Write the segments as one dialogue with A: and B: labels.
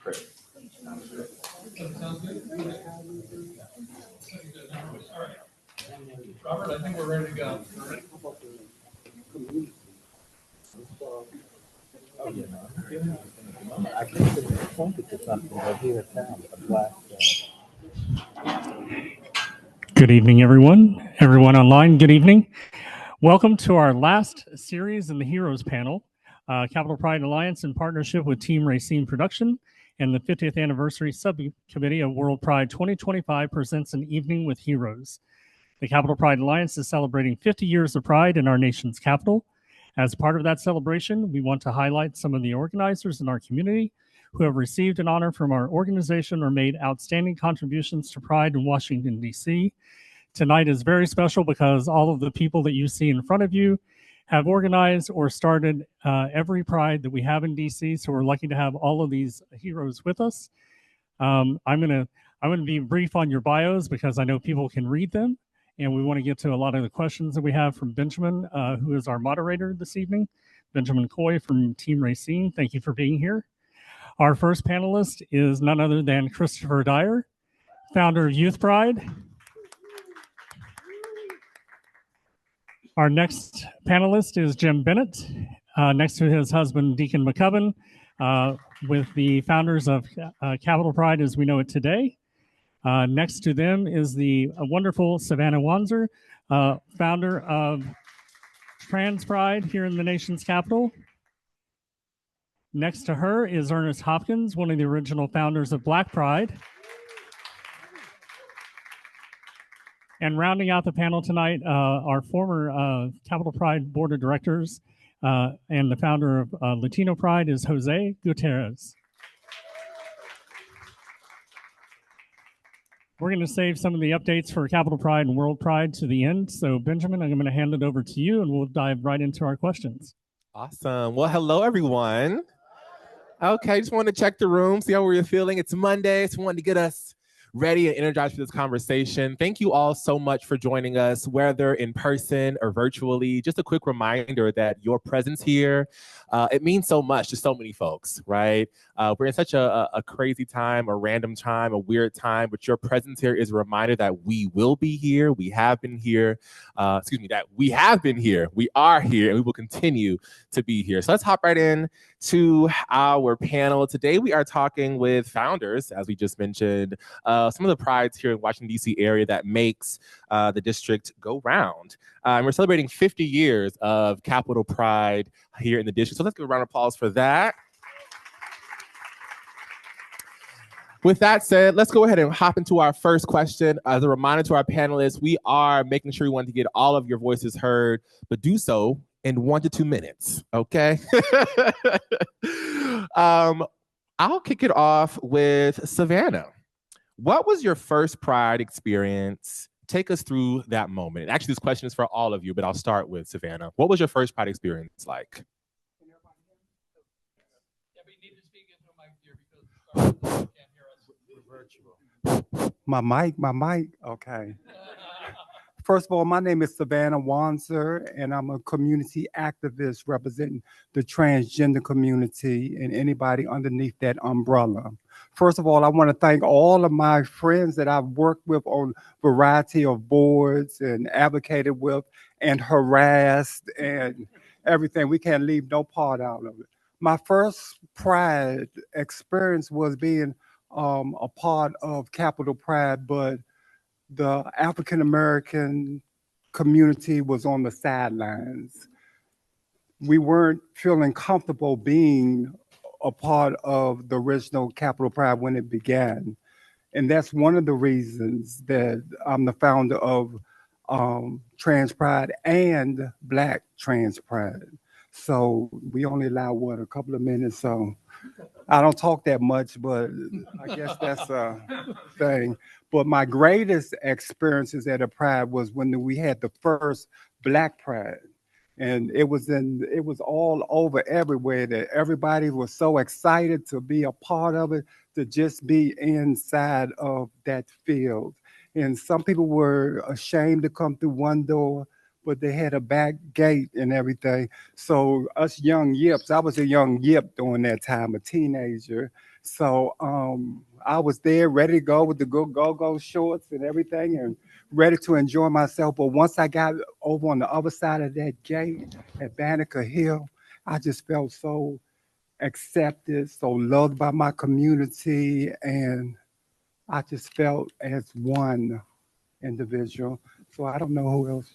A: Great. Sounds good.
B: Sounds good. All right. Robert, I think we're ready to go.
C: I think they pointed to something right here in town, a black.
D: Good evening, everyone. Everyone online, good evening. Welcome to our last series in the Heroes panel. Capital Pride Alliance, in partnership with Team Rayceen Productions and the 50th Anniversary Subcommittee of World Pride 2025, presents an evening with heroes. The Capital Pride Alliance is celebrating 50 years of pride in our nation's capital. As part of that celebration, we want to highlight some of the organizers in our community who have received an honor from our organization or made outstanding contributions to Pride in Washington, D.C. Tonight is very special because all of the people that you see in front of you have organized or started every Pride that we have in D.C., so we're lucky to have all of these heroes with us. I'm gonna be brief on your bios because I know people can read them, and we want to get to a lot of the questions that we have from Benjamin, who is our moderator this evening. Benjamin Coy from Team Rayceen, thank you for being here. Our first panelist is none other than Christopher Dyer, founder of Youth Pride. Our next panelist is Jim Bennet, next to his husband, Deacon Maccubbin, with the founders of Capital Pride as we know it today. Next to them is the wonderful SaVanna Wanzer, founder of Trans Pride here in the nation's capital. Next to her is Ernest Hopkins, one of the original founders of Black Pride. And rounding out the panel tonight, our former Capital Pride Board of Directors and the founder of Latino Pride is Jose Guiterrez. We're going to save some of the updates for Capital Pride and World Pride to the end. So Benjamin, I'm going to hand it over to you and we'll dive right into our questions.
E: Awesome. Well, hello, everyone. Okay, just wanted to check the room, see how we're feeling. It's Monday, so wanted to get us ready and energized for this conversation. Thank you all so much for joining us, whether in person or virtually. Just a quick reminder that your presence here, it means so much to so many folks, right? We're in such a crazy time, a random time, a weird time, but your presence here is a reminder that we will be here. We have been here. That we have been here. We are here, and we will continue to be here. So let's hop right in to our panel. Today, we are talking with founders, as we just mentioned, some of the prides here in Washington, D.C. area that makes the district go round. And we're celebrating 50 years of Capital Pride here in the district. So let's give a round of applause for that. With that said, let's go ahead and hop into our first question. As a reminder to our panelists, we are making sure we want to get all of your voices heard, but do so in 1 to 2 minutes, okay? I'll kick it off with SaVanna. What was your first Pride experience? Take us through that moment. Actually, this question is for all of you, but I'll start with SaVanna. What was your first Pride experience like?
B: Yeah, but you need to speak into a mic here because you can't hear us. We're virtual.
F: My mic, okay. First of all, my name is SaVanna Wanzer, and I'm a community activist representing the transgender community and anybody underneath that umbrella. First of all, I want to thank all of my friends that I've worked with on a variety of boards and advocated with and harassed and everything. We can't leave no part out of it. My first Pride experience was being a part of Capital Pride, but the African-American community was on the sidelines. We weren't feeling comfortable being a part of the original Capital Pride when it began. And that's one of the reasons that I'm the founder of Trans Pride and Black Trans Pride. So we only allow, a couple of minutes, so I don't talk that much, but I guess that's a thing. But my greatest experiences at a Pride was when we had the first Black Pride. And it was all over everywhere that everybody was so excited to be a part of it, to just be inside of that field. And some people were ashamed to come through one door, but they had a back gate and everything. So us young yips, I was a young yip during that time, a teenager. So I was there ready to go with the good go-go shorts and everything and ready to enjoy myself. But once I got over on the other side of that gate at Banneker Hill, I just felt so accepted, so loved by my community, and I just felt as one individual. So I don't know who else.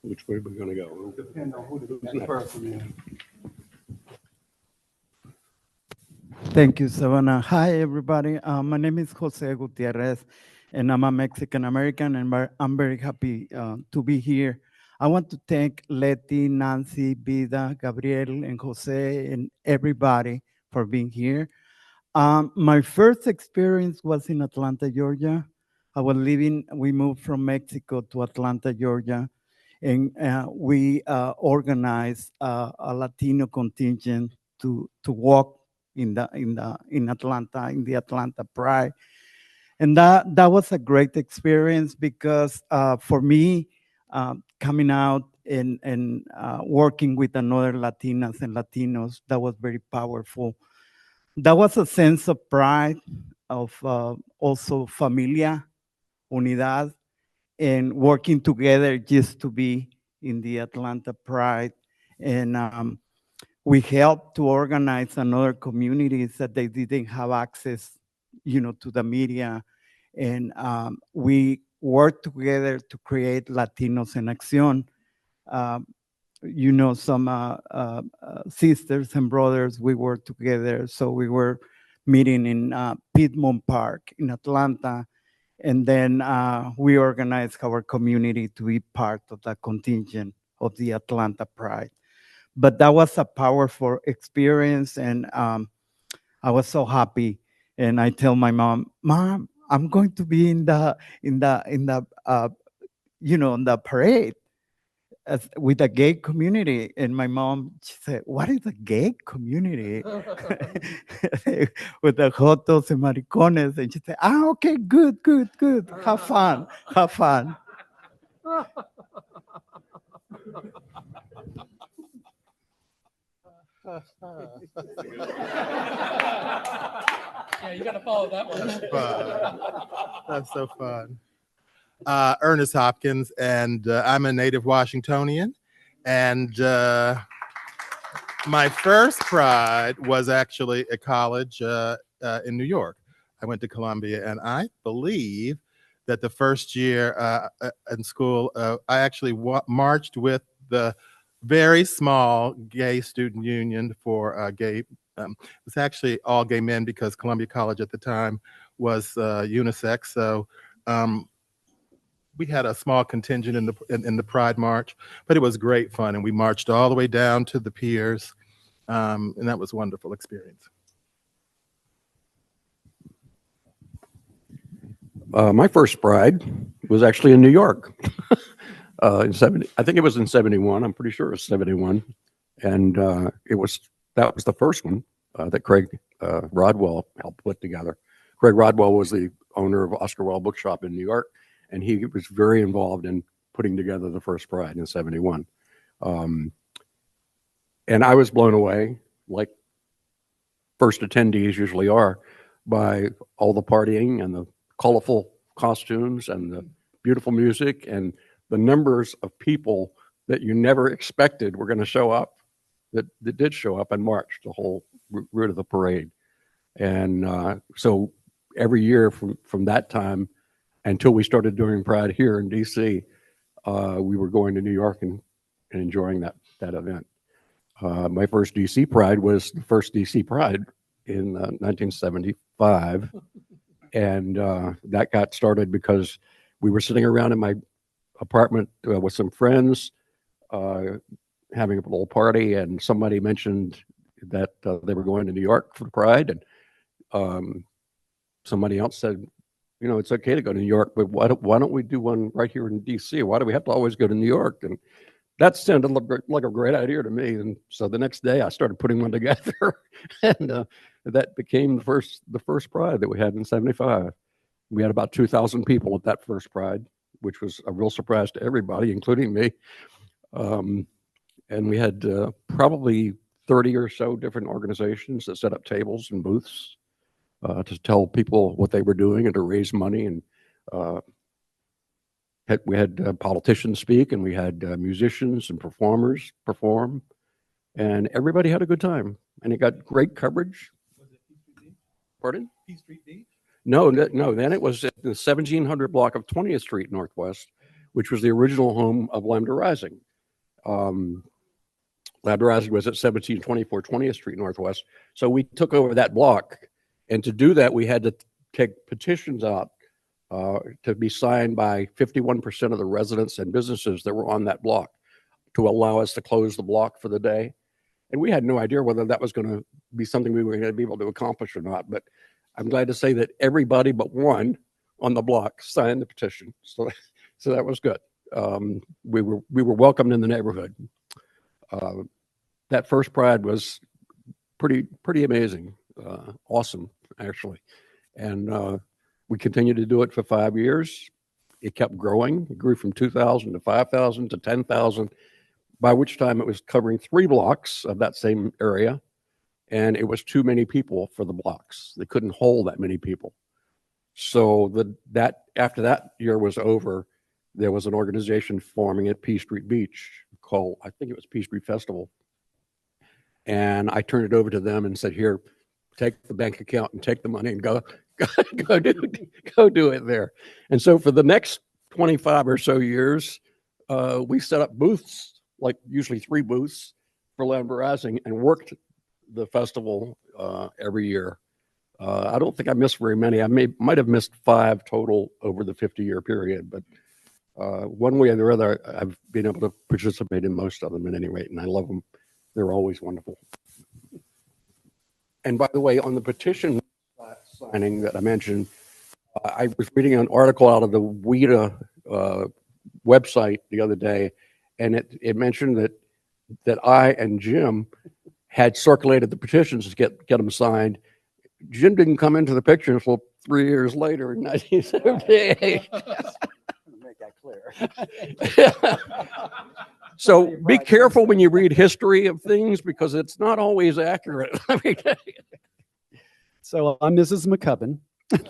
A: Which way are we going to go?
F: Depends on who the next person is.
G: Thank you, SaVanna. Hi, everybody. My name is Jose Guiterrez, and I'm a Mexican American, and I'm very happy to be here. I want to thank Letty, Nancy, Vida, Gabriel, and Jose, and everybody for being here. My first experience was in Atlanta, Georgia. We moved from Mexico to Atlanta, Georgia, and we organized a Latino contingent to walk in Atlanta, in the Atlanta Pride. And that was a great experience because for me, coming out and working with another Latinas and Latinos, that was very powerful. That was a sense of pride, of also familia, unidad, and working together just to be in the Atlanta Pride. And we helped to organize another communities that they didn't have access, to the media. And we worked together to create Latinos en Acción. Some sisters and brothers, we worked together. So we were meeting in Piedmont Park in Atlanta. And then we organized our community to be part of the contingent of the Atlanta Pride. But that was a powerful experience, and I was so happy. And I tell my mom, I'm going to be in the parade with the gay community. And my mom, she said, what is the gay community? With the jotos and maricones. And she said, okay, good. Have fun.
B: Yeah, you got to follow that one.
A: That's fun. That's so fun. Ernest Hopkins, and I'm a native Washingtonian. And my first Pride was actually at college in New York. I went to Columbia, and I believe that the first year in school, I actually marched with the very small gay student union for gay. It was actually all gay men because Columbia College at the time was unisex. So we had a small contingent in the Pride March, but it was great fun, and we marched all the way down to the piers, and that was a wonderful experience.
H: My first Pride was actually in New York. I think it was in 71. I'm pretty sure it was 71. And that was the first one that Craig Rodwell helped put together. Craig Rodwell was the owner of Oscar Wilde Bookshop in New York, and he was very involved in putting together the first Pride in 71. And I was blown away, like first attendees usually are, by all the partying and the colorful costumes and the beautiful music and the numbers of people that you never expected were going to show up, that did show up and marched the whole route of the parade. And so every year from that time until we started doing Pride here in DC, we were going to New York and enjoying that event. My first DC Pride was the first DC Pride in 1975. And that got started because we were sitting around in my apartment with some friends having a little party, and somebody mentioned that they were going to New York for the Pride, and somebody else said, it's okay to go to New York, but why don't we do one right here in DC? Why do we have to always go to New York? And that sounded like a great idea to me. And so the next day I started putting one together, and that became the first Pride that we had in 75. We had about 2,000 people at that first Pride, which was a real surprise to everybody, including me. And we had probably 30 or so different organizations that set up tables and booths to tell people what they were doing and to raise money. And we had politicians speak, and we had musicians and performers perform, and everybody had a good time. And it got great coverage.
A: Was it P Street Beach?
H: Pardon?
A: P Street Beach?
H: No. Then it was at the 1700 block of 20th Street Northwest, which was the original home of Lambda Rising. Lambda Rising was at 1724 20th Street Northwest. So we took over that block. And to do that, we had to take petitions out to be signed by 51% of the residents and businesses that were on that block to allow us to close the block for the day. And we had no idea whether that was going to be something we were going to be able to accomplish or not. But I'm glad to say that everybody but one on the block signed the petition. So that was good. We were welcomed in the neighborhood. That first Pride was pretty amazing, awesome actually, and we continued to do it for 5 years. It kept growing. It grew from 2,000 to 5,000 to 10,000, by which time it was covering 3 blocks of that same area, and it was too many people for the blocks. They couldn't hold that many people. So after that year was over, there was an organization forming at P Street Beach called, I think it was P Street Festival. And I turned it over to them and said, here, take the bank account and take the money and go do it there. And so for the next 25 or so years, we set up booths, like usually 3 booths for Lambda Rising, and worked the festival every year. I don't think I missed very many. I might have missed 5 total over the 50-year period, but one way or the other, I've been able to participate in most of them at any rate, and I love them. They're always wonderful. And by the way, on the petition signing that I mentioned, I was reading an article out of the WIDA website the other day, and it mentioned that I and Jim had circulated the petitions to get them signed. Jim didn't come into the picture until 3 years later in 1978.
C: Make that clear.
H: So be careful when you read history of things, because it's not always accurate.
C: So I'm Mrs. Maccubbin,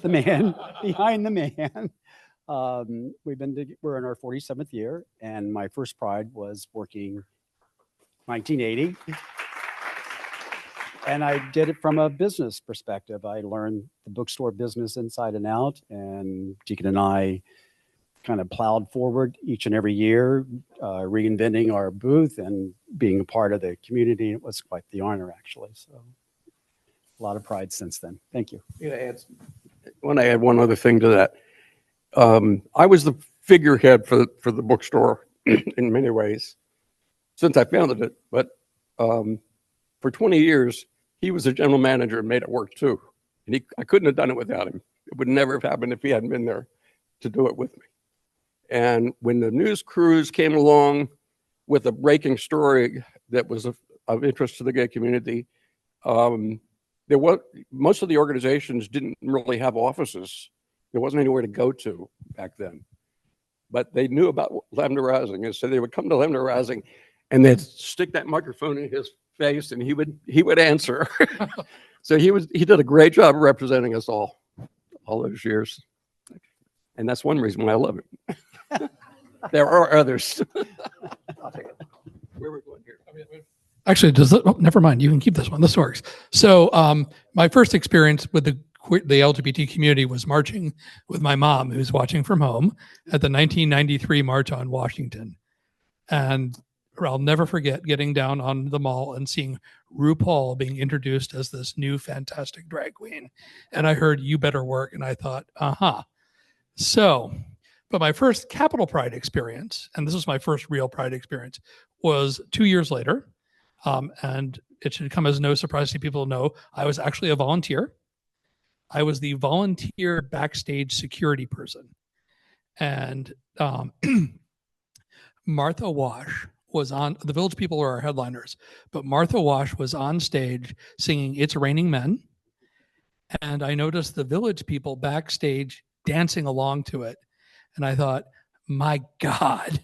C: the man behind the man. We're in our 47th year, and my first Pride was working 1980. And I did it from a business perspective. I learned the bookstore business inside and out, and Deacon and I kind of plowed forward each and every year, reinventing our booth and being a part of the community. It was quite the honor, actually. So a lot of pride since then. Thank you.
H: I want to add one other thing to that. I was the figurehead for the bookstore in many ways since I founded it, but for 20 years, he was the general manager and made it work too. And I couldn't have done it without him. It would never have happened if he hadn't been there to do it with me. And when the news crews came along with a breaking story that was of interest to the gay community, most of the organizations didn't really have offices. There wasn't anywhere to go to back then. But they knew about Lambda Rising, and so they would come to Lambda Rising and they'd stick that microphone in his face and he would answer. So he did a great job of representing us all those years. And that's one reason why I love it. There are others. I'll take it. Where are we going here?
B: Actually, never mind. You can keep this one. This works. So my first experience with the LGBT community was marching with my mom, who's watching from home, at the 1993 March on Washington. And I'll never forget getting down on the mall and seeing RuPaul being introduced as this new fantastic drag queen. And I heard "You Better Work," and I thought, So, but my first Capital Pride experience, and this was my first real Pride experience, was 2 years later. And it should come as no surprise to people to know I was actually a volunteer. I was the volunteer backstage security person. And Martha Wash was on, the Village People are our headliners, but Martha Wash was on stage singing "It's Raining Men." And I noticed the Village People backstage dancing along to it. And I thought, my God,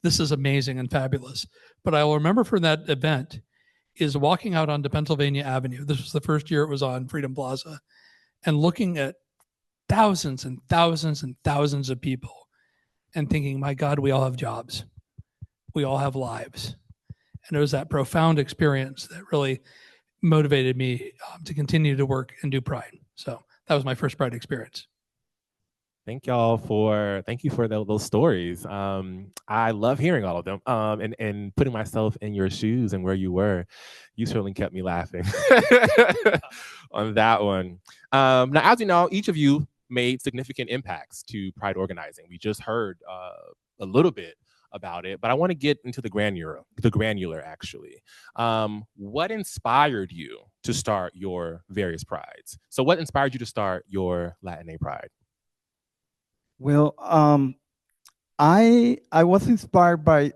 B: this is amazing and fabulous. But I will remember from that event is walking out onto Pennsylvania Avenue. This was the first year it was on Freedom Plaza, and looking at thousands and thousands and thousands of people and thinking, my God, we all have jobs. We all have lives. And it was that profound experience that really motivated me to continue to work and do Pride. So that was my first Pride experience.
E: Thank you for those stories. I love hearing all of them. And putting myself in your shoes and where you were, you certainly kept me laughing on that one. Now, as you know, each of you made significant impacts to Pride organizing. We just heard a little bit about it, but I want to get into the granular actually. What inspired you to start your various prides? So what inspired you to start your Latin Pride?
G: Well, I was inspired by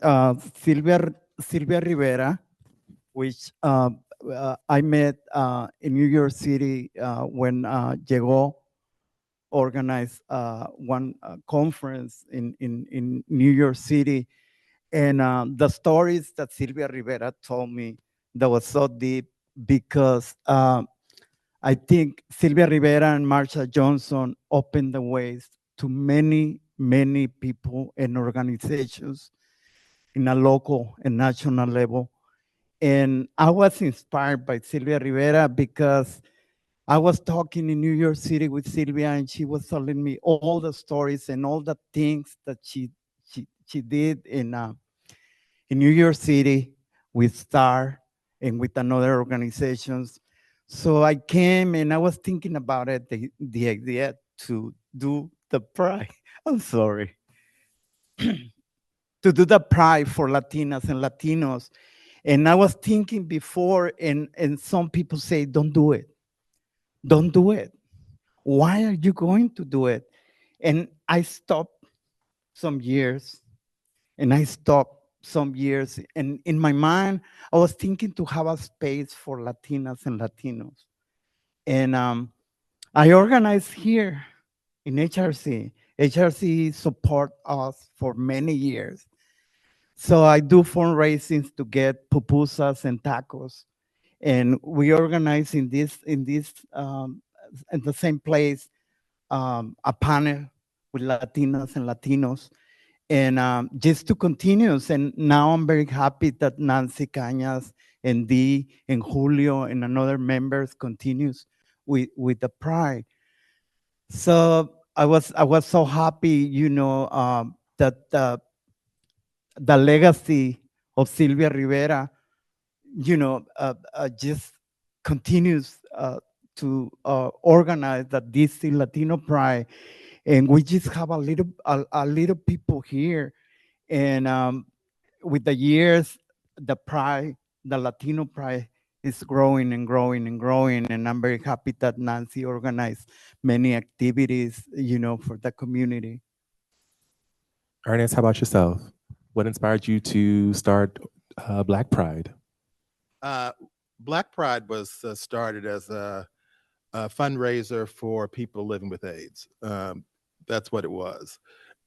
G: Sylvia Rivera, which I met in New York City when Llegó organized one conference in New York City, and the stories that Sylvia Rivera told me that was so deep because I think Sylvia Rivera and Marsha Johnson opened the ways to many, many people and organizations in a local and national level. And I was inspired by Sylvia Rivera because I was talking in New York City with Sylvia, and she was telling me all the stories and all the things that she did in New York City with STAR and with another organizations. So I came and I was thinking about it, the idea to do the Pride. I'm sorry. To do the Pride for Latinas and Latinos. And I was thinking before, and some people say, don't do it. Don't do it. Why are you going to do it? And I stopped some years, and in my mind, I was thinking to have a space for Latinas and Latinos. And I organized here in HRC. HRC support us for many years. So I do fundraisings to get pupusas and tacos. And we organize in the same place, a panel with Latinas and Latinos, and just to continue. And now I'm very happy that Nancy Cañas and Dee and Julio and another members continues with the Pride. So I was so happy, that the legacy of Sylvia Rivera, just continues to organize that DC Latino Pride, and we just have a little people here, and with the years, the Latino Pride is growing and growing and growing, and I'm very happy that Nancy organized many activities, for the community.
E: Ernest, how about yourself? What inspired you to start Black Pride?
A: Black Pride was started as a fundraiser for people living with AIDS. That's what it was.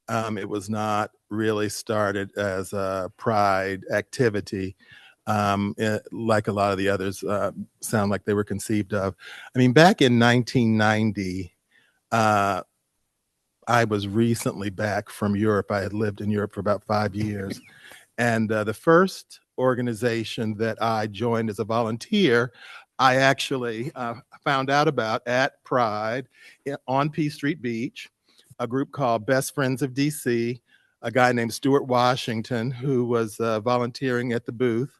A: It was not really started as a Pride activity, like a lot of the others sound like they were conceived of. I mean, back in 1990, I was recently back from Europe. I had lived in Europe for about 5 years. And the first organization that I joined as a volunteer, I actually found out about at Pride on P Street Beach, a group called Best Friends of DC, a guy named Stuart Washington, who was volunteering at the booth,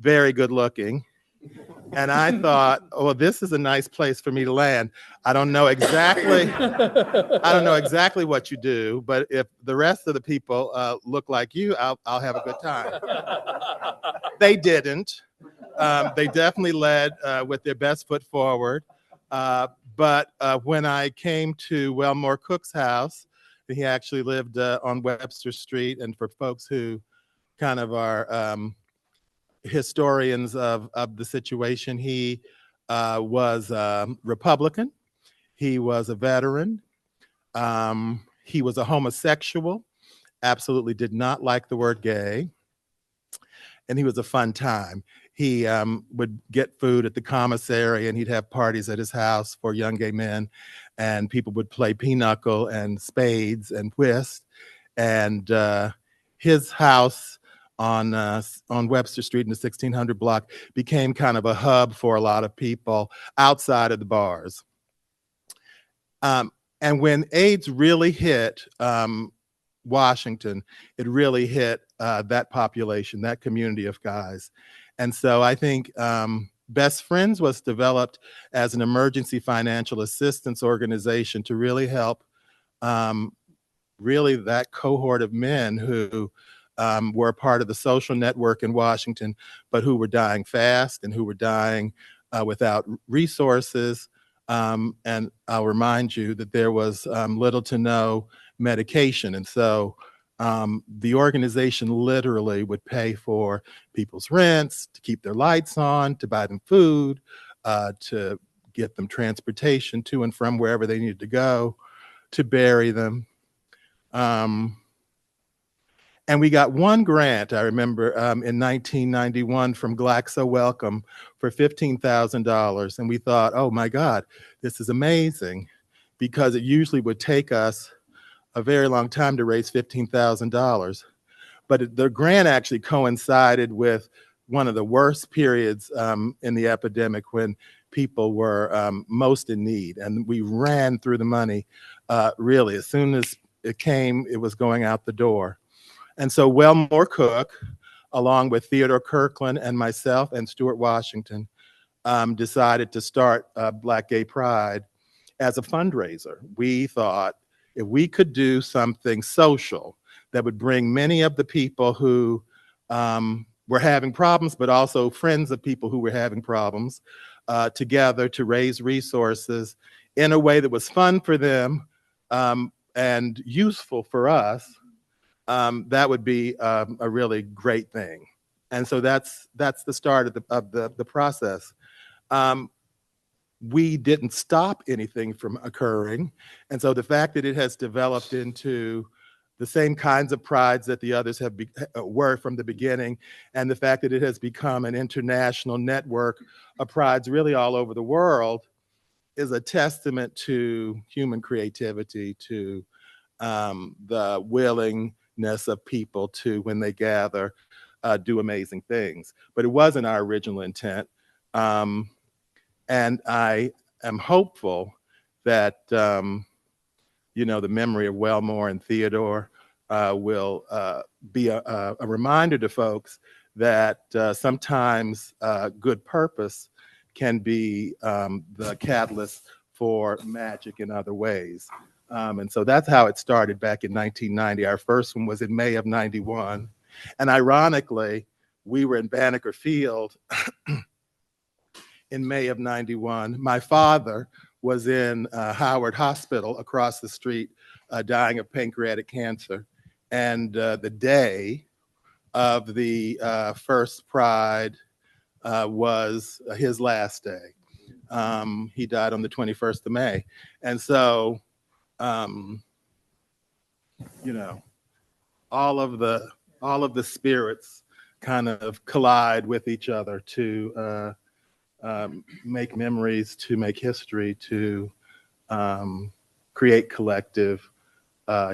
A: very good looking. And I thought, oh, this is a nice place for me to land. I don't know exactly what you do, but if the rest of the people look like you, I'll have a good time. They didn't. They definitely led with their best foot forward. But when I came to Wellmore Cook's house, he actually lived on Webster Street. And for folks who kind of are historians of the situation, he was Republican. He was a veteran. He was a homosexual. absolutely did not like the word gay, and he was a fun time. He would get food at the commissary, and he'd have parties at his house for young gay men, and people would play pinochle and spades and whist. And his house on Webster Street in the 1600 block became kind of a hub for a lot of people outside of the bars. And when AIDS really hit Washington, it really hit that population, that community of guys. And so I think Best Friends was developed as an emergency financial assistance organization to really help really that cohort of men who were a part of the social network in Washington, but who were dying fast and who were dying without resources. And I'll remind you that there was little to no medication. And so the organization literally would pay for people's rents, to keep their lights on, to buy them food, to get them transportation to and from wherever they needed to go, to bury them. And we got one grant, I remember, in 1991 from Glaxo Wellcome for $15,000. And we thought, oh my God, this is amazing, because it usually would take us a very long time to raise $15,000. But the grant actually coincided with one of the worst periods in the epidemic, when people were most in need. And we ran through the money really. As soon as it came, it was going out the door. And so Wellmore Cook, along with Theodore Kirkland and myself and Stuart Washington, decided to start Black Gay Pride as a fundraiser. We thought if we could do something social that would bring many of the people who were having problems, but also friends of people who were having problems, together to raise resources in a way that was fun for them and useful for us, that would be a really great thing. And so that's the start of the process. We didn't stop anything from occurring. And so the fact that it has developed into the same kinds of prides that the others were from the beginning, and the fact that it has become an international network of prides really all over the world, is a testament to human creativity, to the willingness of people to, when they gather, do amazing things. But it wasn't our original intent. And I am hopeful that, you know, the memory of Wellmore and Theodore will be a reminder to folks that sometimes good purpose can be the catalyst for magic in other ways. And so that's how it started back in 1990. Our first one was in May of 91. And ironically, we were in Banneker Field in May of 91. My father was in Howard Hospital across the street, dying of pancreatic cancer. And the day of the first Pride was his last day. He died on the 21st of May. And so, you know, all of the spirits kind of collide with each other to make memories, to make history, to create collective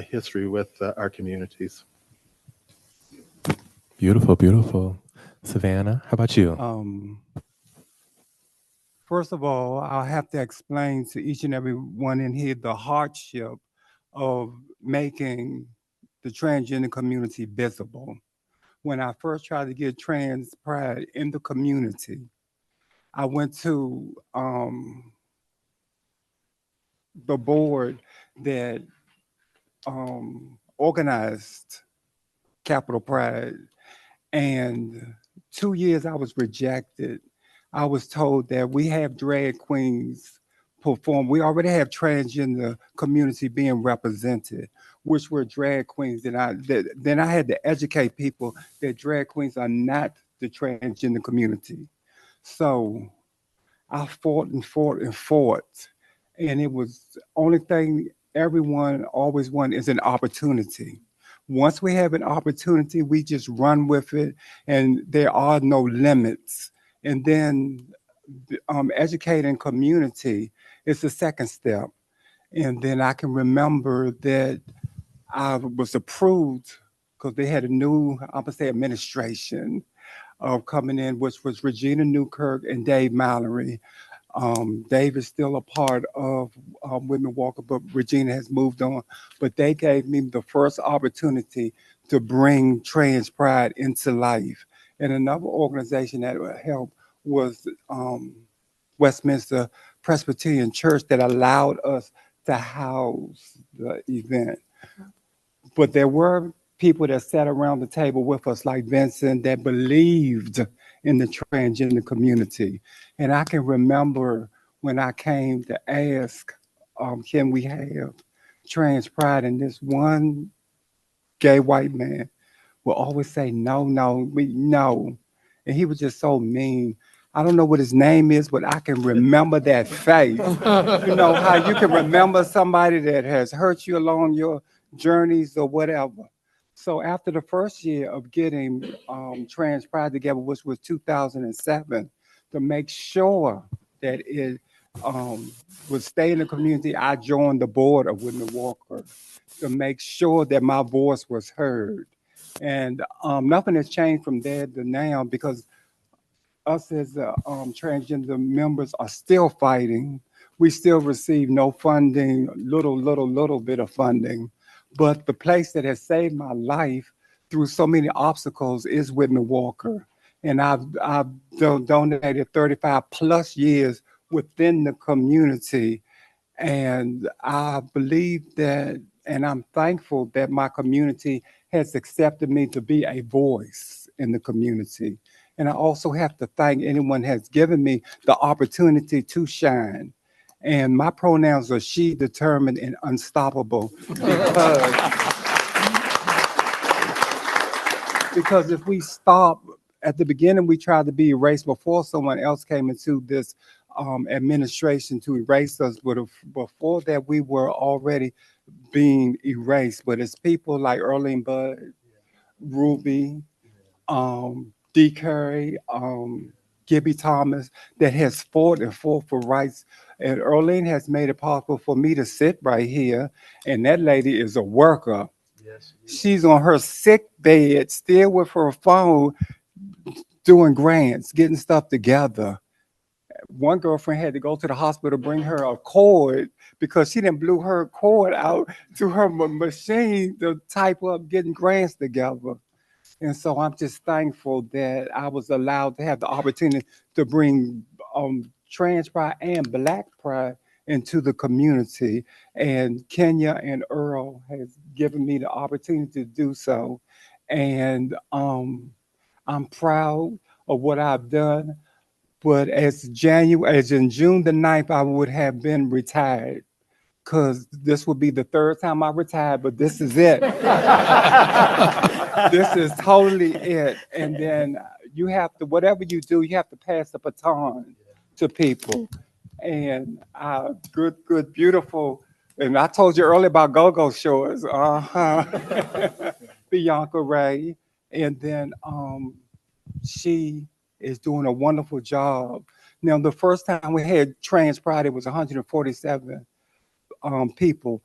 A: history with our communities.
E: Beautiful, beautiful. SaVanna, how about you?
F: First of all, I'll have to explain to each and every one in here the hardship of making the transgender community visible. When I first tried to get trans pride in the community, I went to the board that organized Capital Pride, and 2 years I was rejected. I was told that we have drag queens perform. We already have transgender community being represented, which were drag queens. Then I had to educate people that drag queens are not the transgender community. So I fought and fought and fought. And it was the only thing everyone always wanted is an opportunity. Once we have an opportunity, we just run with it, and there are no limits. And then educating community is the second step. And then I can remember that I was approved because they had a new, I'm gonna say, administration coming in, which was Regina Newkirk and Dave Mallory. Dave is still a part of Women Walker, but Regina has moved on. But they gave me the first opportunity to bring trans pride into life. And another organization that helped was Westminster Presbyterian Church that allowed us to house the event. But there were people that sat around the table with us, like Vincent, that believed in the transgender community. And I can remember when I came to ask, can we have trans pride? And this one gay white man will always say, no, no, no. And he was just so mean. I don't know what his name is, but I can remember that face. You know how you can remember somebody that has hurt you along your journeys or whatever. So after the first year of getting Trans Pride together, which was 2007, to make sure that it would stay in the community, I joined the board of Women Walker to make sure that my voice was heard. And nothing has changed from there to now, because us as transgender members are still fighting. We still receive no funding, little bit of funding. But the place that has saved my life through so many obstacles is Women Walker. And I've donated 35 plus years within the community. And I believe that, and I'm thankful that my community has accepted me to be a voice in the community. And I also have to thank anyone has given me the opportunity to shine. And my pronouns are she, determined, and unstoppable. Because if we stop, at the beginning, we tried to be erased before someone else came into this administration to erase us. But before that, we were already being erased. But it's people like Earlene Budd, Ruby, D. Curry, Gibby Thomas, that has fought and fought for rights. And Earlene has made it possible for me to sit right here. And that lady is a worker. Yes, she's on her sick bed, still with her phone, doing grants, getting stuff together. One girlfriend had to go to the hospital, bring her a cord because she didn't blew her cord out to her machine to type up getting grants together. And so I'm just thankful that I was allowed to have the opportunity to bring trans pride and Black pride into the community. And Kenya and Earl has given me the opportunity to do so. And I'm proud of what I've done. But as in June the 9th, I would have been retired, because this will be the third time I retired, but this is it. This is totally it. And then you have to, whatever you do, you have to pass the baton to people. And good, beautiful. And I told you earlier about Go-Go Shores. Bianca Ray. And then she is doing a wonderful job. Now, the first time we had Trans Pride, it was 147 people.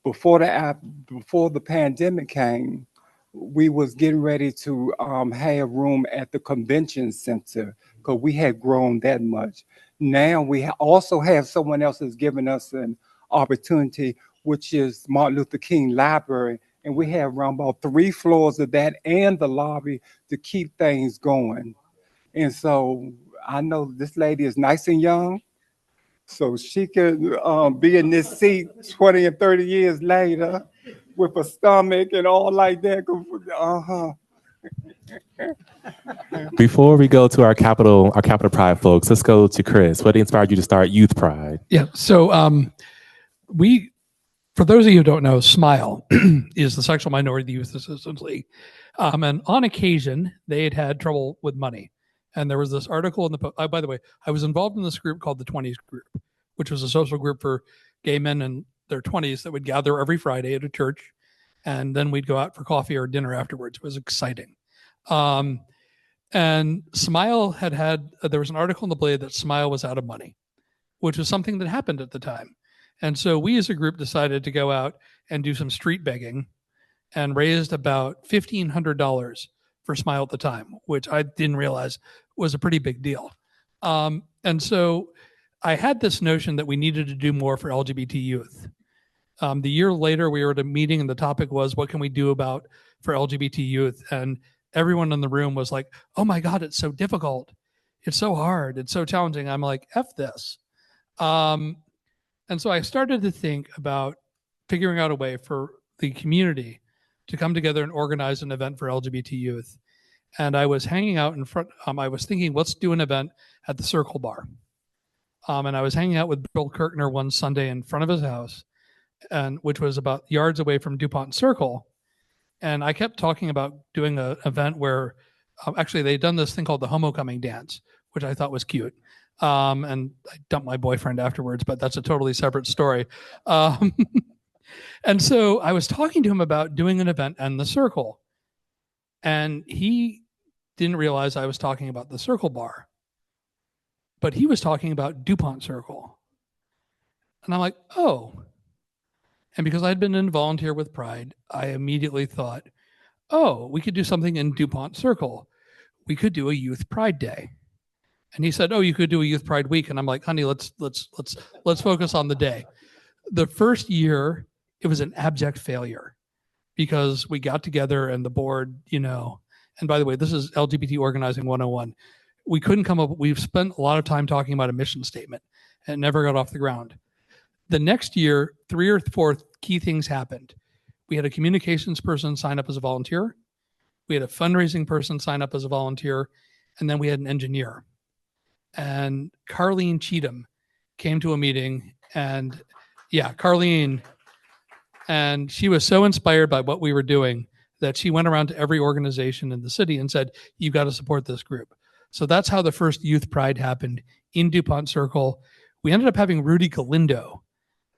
F: Before the pandemic came, we was getting ready to have room at the convention center because we had grown that much. Now we also have someone else that's given us an opportunity, which is Martin Luther King Library, and we have around about 3 floors of that and the lobby to keep things going. And so I know this lady is nice and young, so she could be in this seat 20 and 30 years later with a stomach and all like that.
E: Before we go to our Capital Pride folks, let's go to Chris. What inspired you to start Youth Pride?
B: Yeah, so for those of you who don't know, SMILE is the Sexual Minority Youth Assistance League. And on occasion, they had trouble with money. And there was this article in the, by the way, I was involved in this group called the 20s Group, which was a social group for gay men in their 20s that would gather every Friday at a church And then we'd go out for coffee or dinner afterwards. It was exciting. And Smile there was an article in the Blade that Smile was out of money, which was something that happened at the time. And so we as a group decided to go out and do some street begging and raised about $1,500 for Smile at the time, which I didn't realize was a pretty big deal. And so I had this notion that we needed to do more for LGBT youth. The year later, we were at a meeting and the topic was, what can we do for LGBT youth? And everyone in the room was like, oh my God, it's so difficult. It's so hard. It's so challenging. I'm like, F this. And so I started to think about figuring out a way for the community to come together and organize an event for LGBT youth. And I was hanging out in front, I was thinking, let's do an event at the Circle Bar. And I was hanging out with Bill Kirkner one Sunday in front of his house, which was about yards away from DuPont Circle. And I kept talking about doing an event where actually they'd done this thing called the Homecoming Dance, which I thought was cute. And I dumped my boyfriend afterwards, but that's a totally separate story. And so I was talking to him about doing an event in the Circle. And he didn't realize I was talking about the Circle Bar. But he was talking about DuPont Circle. And I'm like, oh. And because I'd been in volunteer with Pride, I immediately thought, oh, we could do something in DuPont Circle. We could do a Youth Pride Day. And he said, oh, you could do a Youth Pride Week. And I'm like, honey, let's focus on the day. The first year, it was an abject failure because we got together and the board, and by the way, this is LGBT Organizing 101. We've spent a lot of time talking about a mission statement and it never got off the ground. The next year, 3 or 4 key things happened. We had a communications person sign up as a volunteer. We had a fundraising person sign up as a volunteer. And then we had an engineer. And Carlene Cheatham came to a meeting and Carlene, and she was so inspired by what we were doing that she went around to every organization in the city and said, you've got to support this group. So that's how the first Youth Pride happened in DuPont Circle. We ended up having Rudy Galindo,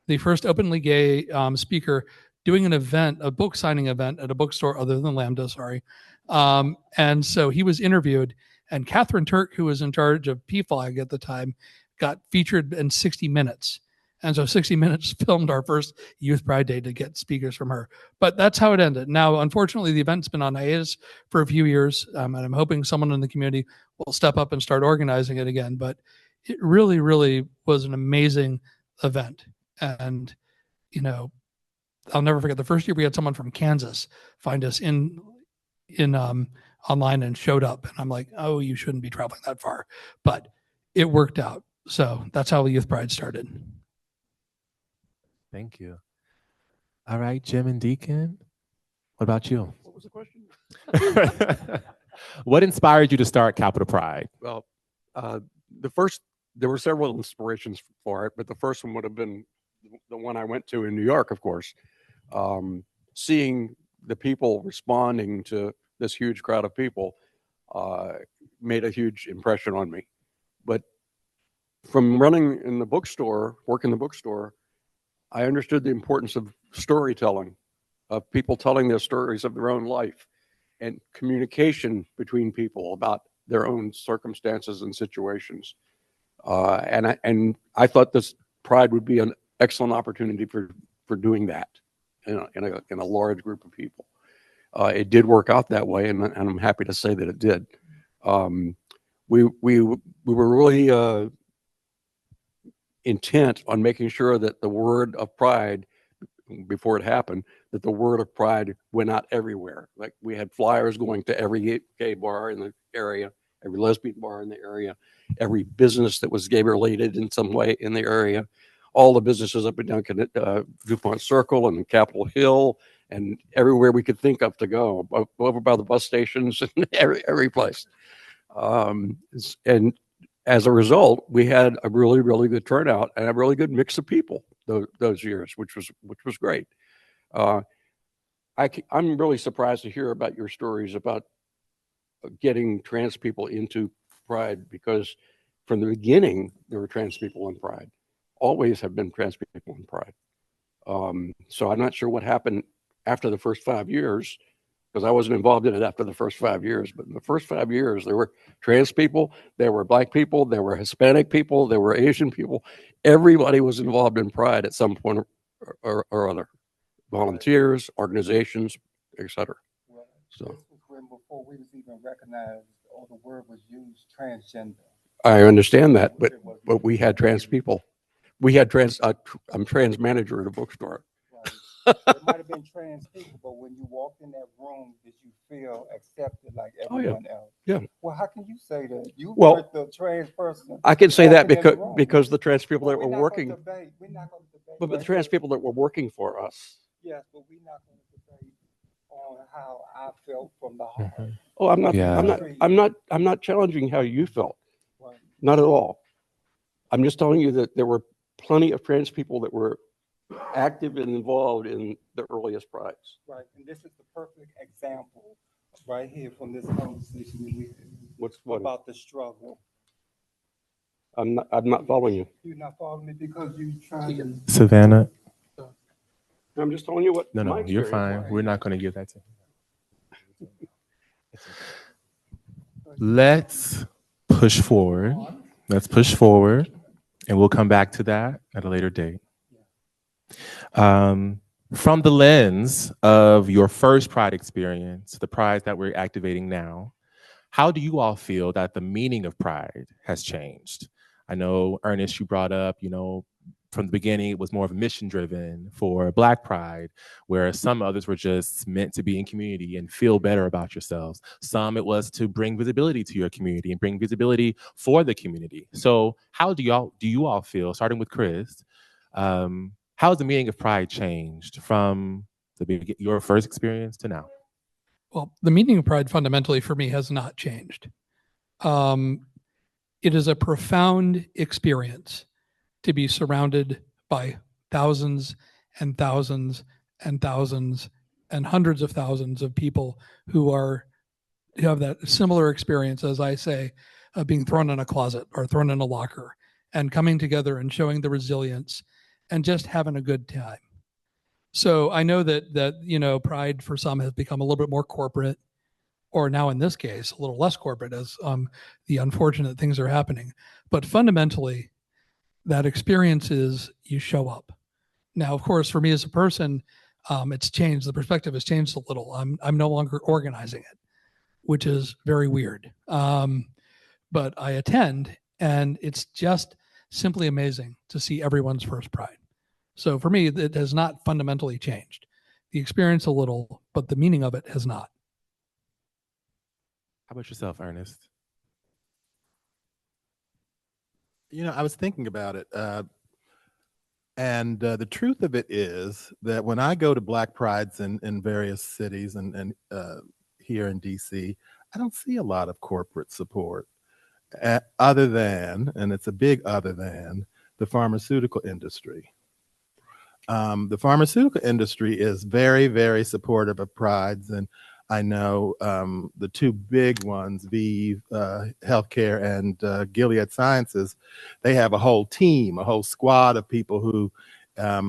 B: the first openly gay speaker, doing an event, a book signing event at a bookstore other than Lambda, sorry. And so he was interviewed, and Catherine Turk, who was in charge of PFLAG at the time, got featured in 60 Minutes. And so 60 Minutes filmed our first Youth Pride Day to get speakers from her. But that's how it ended. Now, unfortunately, the event's been on hiatus for a few years, and I'm hoping someone in the community will step up and start organizing it again. But it really, really was an amazing event. And, I'll never forget the first year we had someone from Kansas find us in online and showed up. And I'm like, oh, you shouldn't be traveling that far. But it worked out. So that's how Youth Pride started.
E: Thank you. All right, Jim and Deacon, what about you?
H: What was the question?
E: What inspired you to start Capital Pride?
H: Well, there were several inspirations for it, but the first one would have been the one I went to in New York, of course. Seeing the people responding to this huge crowd of people made a huge impression on me. But from running in the bookstore, working the bookstore, I understood the importance of storytelling, of people telling their stories of their own life, and communication between people about their own circumstances and situations. And I thought this Pride would be an excellent opportunity for doing that in a large group of people. It did work out that way, and I'm happy to say that it did. We were really intent on making sure that the word of Pride, before it happened, that the word of Pride went out everywhere. Like we had flyers going to every gay bar in the area, every lesbian bar in the area, every business that was gay related in some way in the area, all the businesses up and down DuPont Circle and Capitol Hill and everywhere we could think of to go, over by the bus stations and every place. And as a result, we had a really, really good turnout and a really good mix of people those years, which was great. I'm really surprised to hear about your stories about getting trans people into Pride, because from the beginning there were trans people in Pride, always have been trans people in Pride. So I'm not sure what happened after the first 5 years, because I wasn't involved in it after the first 5 years, but in the first 5 years, there were trans people, there were Black people, there were Hispanic people, there were Asian people. Everybody was involved in Pride at some point or other. Volunteers, organizations, etc. So
F: This was when before we was even recognized or the word was used, transgender.
H: I understand that, but we had trans people. We had trans. I'm trans manager at a bookstore.
F: Right. There might have been trans people, but when you walked in that room, did you feel accepted like everyone else?
H: Yeah.
F: Well, how can you say that? You
H: Well,
F: were the trans person.
H: I can say that
F: walking in the room.
H: because the trans people that
F: Well,
H: were
F: we're not gonna
H: working,
F: debate. We're not going to debate.
H: but the
F: right
H: trans
F: here.
H: people that were working for us.
F: Yes, but we're not going to debate on how I felt from the heart.
H: Oh, I'm not.
E: Yeah.
H: I'm not challenging how you felt.
F: Right.
H: Not at all. I'm just telling you that there were plenty of trans people that were active and involved in the earliest prides.
F: Right, and this is the perfect example right here from this conversation that we had
H: What?
F: about the struggle.
H: I'm not following you.
F: You're not following me because you trying to.
E: SaVanna?
H: I'm just telling you what.
E: No,
H: my
E: you're
H: experience
E: fine.
H: was.
E: We're not going to give that to him. Let's push forward. Let's push forward, and we'll come back to that at a later date. From the lens of your first Pride experience, the Pride that we're activating now, how do you all feel that the meaning of Pride has changed? I know, Ernest, you brought up, from the beginning, it was more of mission driven for Black Pride, whereas some others were just meant to be in community and feel better about yourselves. Some it was to bring visibility to your community and bring visibility for the community. So how do you all feel, starting with Chris, how has the meaning of Pride changed from your first experience to now?
B: Well, the meaning of Pride fundamentally for me has not changed. It is a profound experience to be surrounded by thousands and thousands and thousands and hundreds of thousands of people who have that similar experience, as I say, of being thrown in a closet or thrown in a locker and coming together and showing the resilience and just having a good time. So I know that Pride for some has become a little bit more corporate, or now in this case, a little less corporate as the unfortunate things are happening. But fundamentally, that experience is you show up. Now, of course, for me as a person, it's changed. The perspective has changed a little. I'm no longer organizing it, which is very weird. But I attend, and it's just simply amazing to see everyone's first Pride. So for me, it has not fundamentally changed. The experience a little, but the meaning of it has not.
E: How about yourself, Ernest?
A: I was thinking about it. And the truth of it is that when I go to Black Prides in various cities and here in DC, I don't see a lot of corporate support other than, and it's a big other than, the pharmaceutical industry. The pharmaceutical industry is very, very supportive of Prides, and I know the two big ones, ViiV Healthcare and Gilead Sciences, they have a whole team, a whole squad of people who,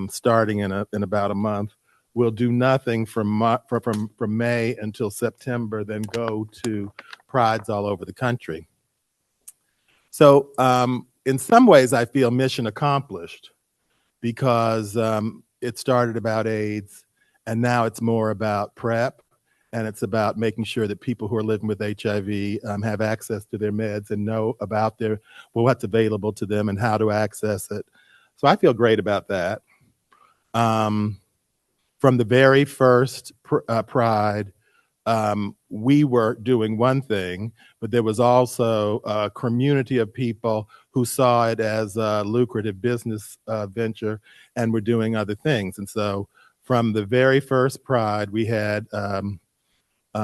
A: starting in about a month, will do nothing from May until September, then go to Prides all over the country. So in some ways, I feel mission accomplished, because it started about AIDS, and now it's more about PrEP, and it's about making sure that people who are living with HIV have access to their meds and know about what's available to them and how to access it. So I feel great about that. From the very first Pride, we were doing one thing, but there was also a community of people who saw it as a lucrative business venture and were doing other things. And so from the very first Pride, we had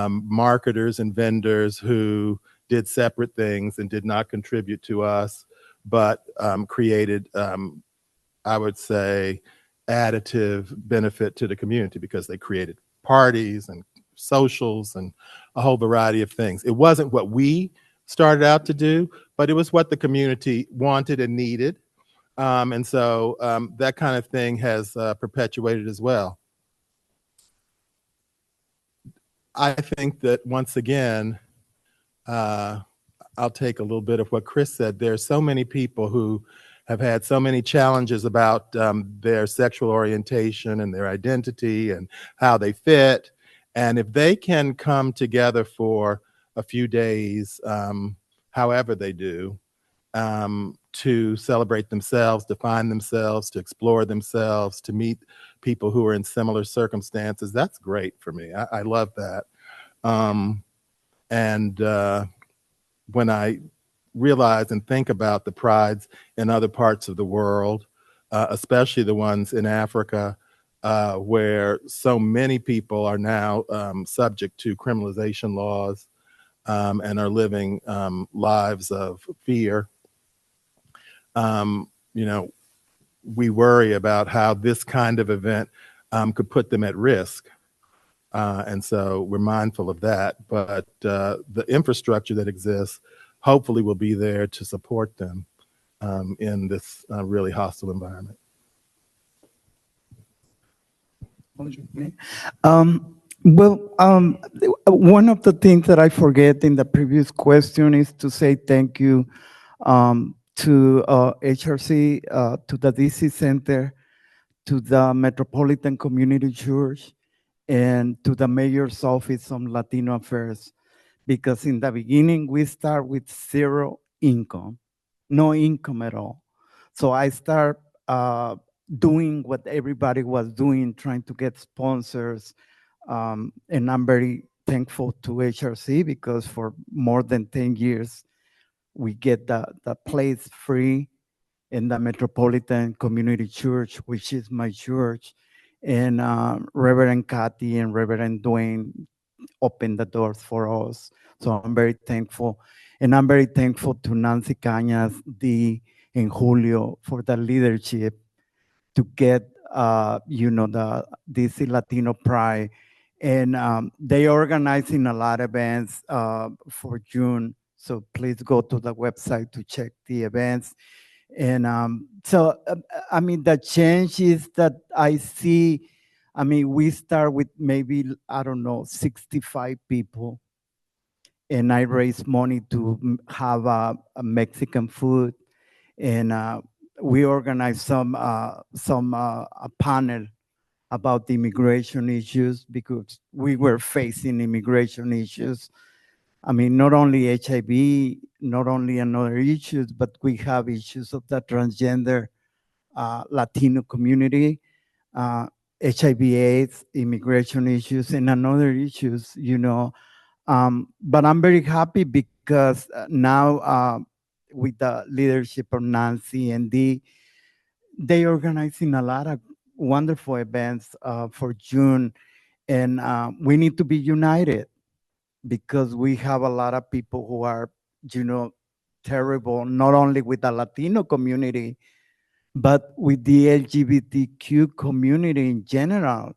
A: marketers and vendors who did separate things and did not contribute to us, but created, I would say, additive benefit to the community, because they created parties and socials and a whole variety of things. It wasn't what we started out to do, but it was what the community wanted and needed. And so that kind of thing has perpetuated as well. I think that once again, I'll take a little bit of what Chris said. There are so many people who have had so many challenges about their sexual orientation and their identity and how they fit. And if they can come together for a few days, however they do, to celebrate themselves, to find themselves, to explore themselves, to meet people who are in similar circumstances, that's great for me. I love that. When I realize and think about the prides in other parts of the world, especially the ones in Africa, where so many people are now subject to criminalization laws and are living lives of fear. We worry about how this kind of event could put them at risk. And so we're mindful of that. But the infrastructure that exists hopefully will be there to support them in this really hostile environment.
G: One of the things that I forget in the previous question is to say thank you to HRC, to the DC Center, to the Metropolitan Community Church, and to the Mayor's Office on Latino Affairs. Because in the beginning, we start with zero income, no income at all. So I start doing what everybody was doing, trying to get sponsors. And I'm very thankful to HRC because for more than 10 years, we get the place free in the Metropolitan Community Church, which is my church. And Reverend Kathy and Reverend Dwayne opened the doors for us. So I'm very thankful. And I'm very thankful to Nancy Cañas, Dee, and Julio for the leadership to get, the DC Latino Pride. And they organizing a lot of events for June. So please go to the website to check the events. And the changes that I see, we start with maybe, 65 people. And I raise money to have a Mexican food. And we organize some a panel about the immigration issues because we were facing immigration issues. Not only HIV, not only another issues, but we have issues of the transgender Latino community, HIV/AIDS, immigration issues, and another issues, But I'm very happy because now with the leadership of Nancy and Dee, they organizing a lot of wonderful events for June. And we need to be united because we have a lot of people who are, terrible, not only with the Latino community, but with the LGBTQ community in general.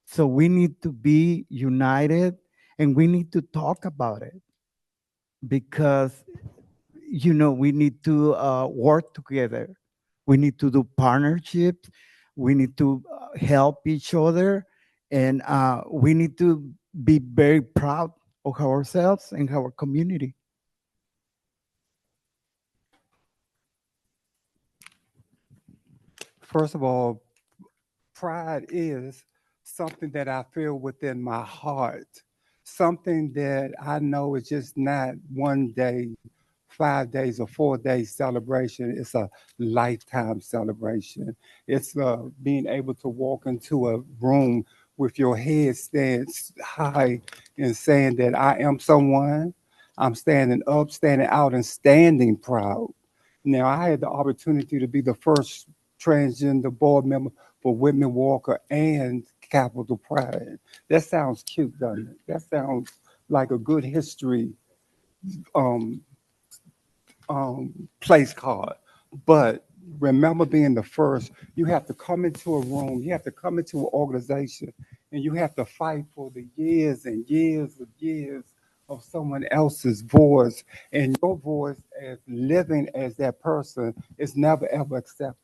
G: So we need to be united and we need to talk about it because, we need to work together. We need to do partnerships. We need to help each other. And we need to be very proud of ourselves and our community.
F: First of all, pride is something that I feel within my heart, something that I know is just not one day, 5 days, or 4 days celebration. It's a lifetime celebration. It's being able to walk into a room with your head stand high and saying that I am someone. I'm standing up, standing out, and standing proud. Now, I had the opportunity to be the first transgender board member for Whitman Walker and Capital Pride. That sounds cute, doesn't it? That sounds like a good history place card. But remember being the first, you have to come into a room, you have to come into an organization, and you have to fight for the years and years of someone else's voice. And your voice as living as that person is never ever accepted.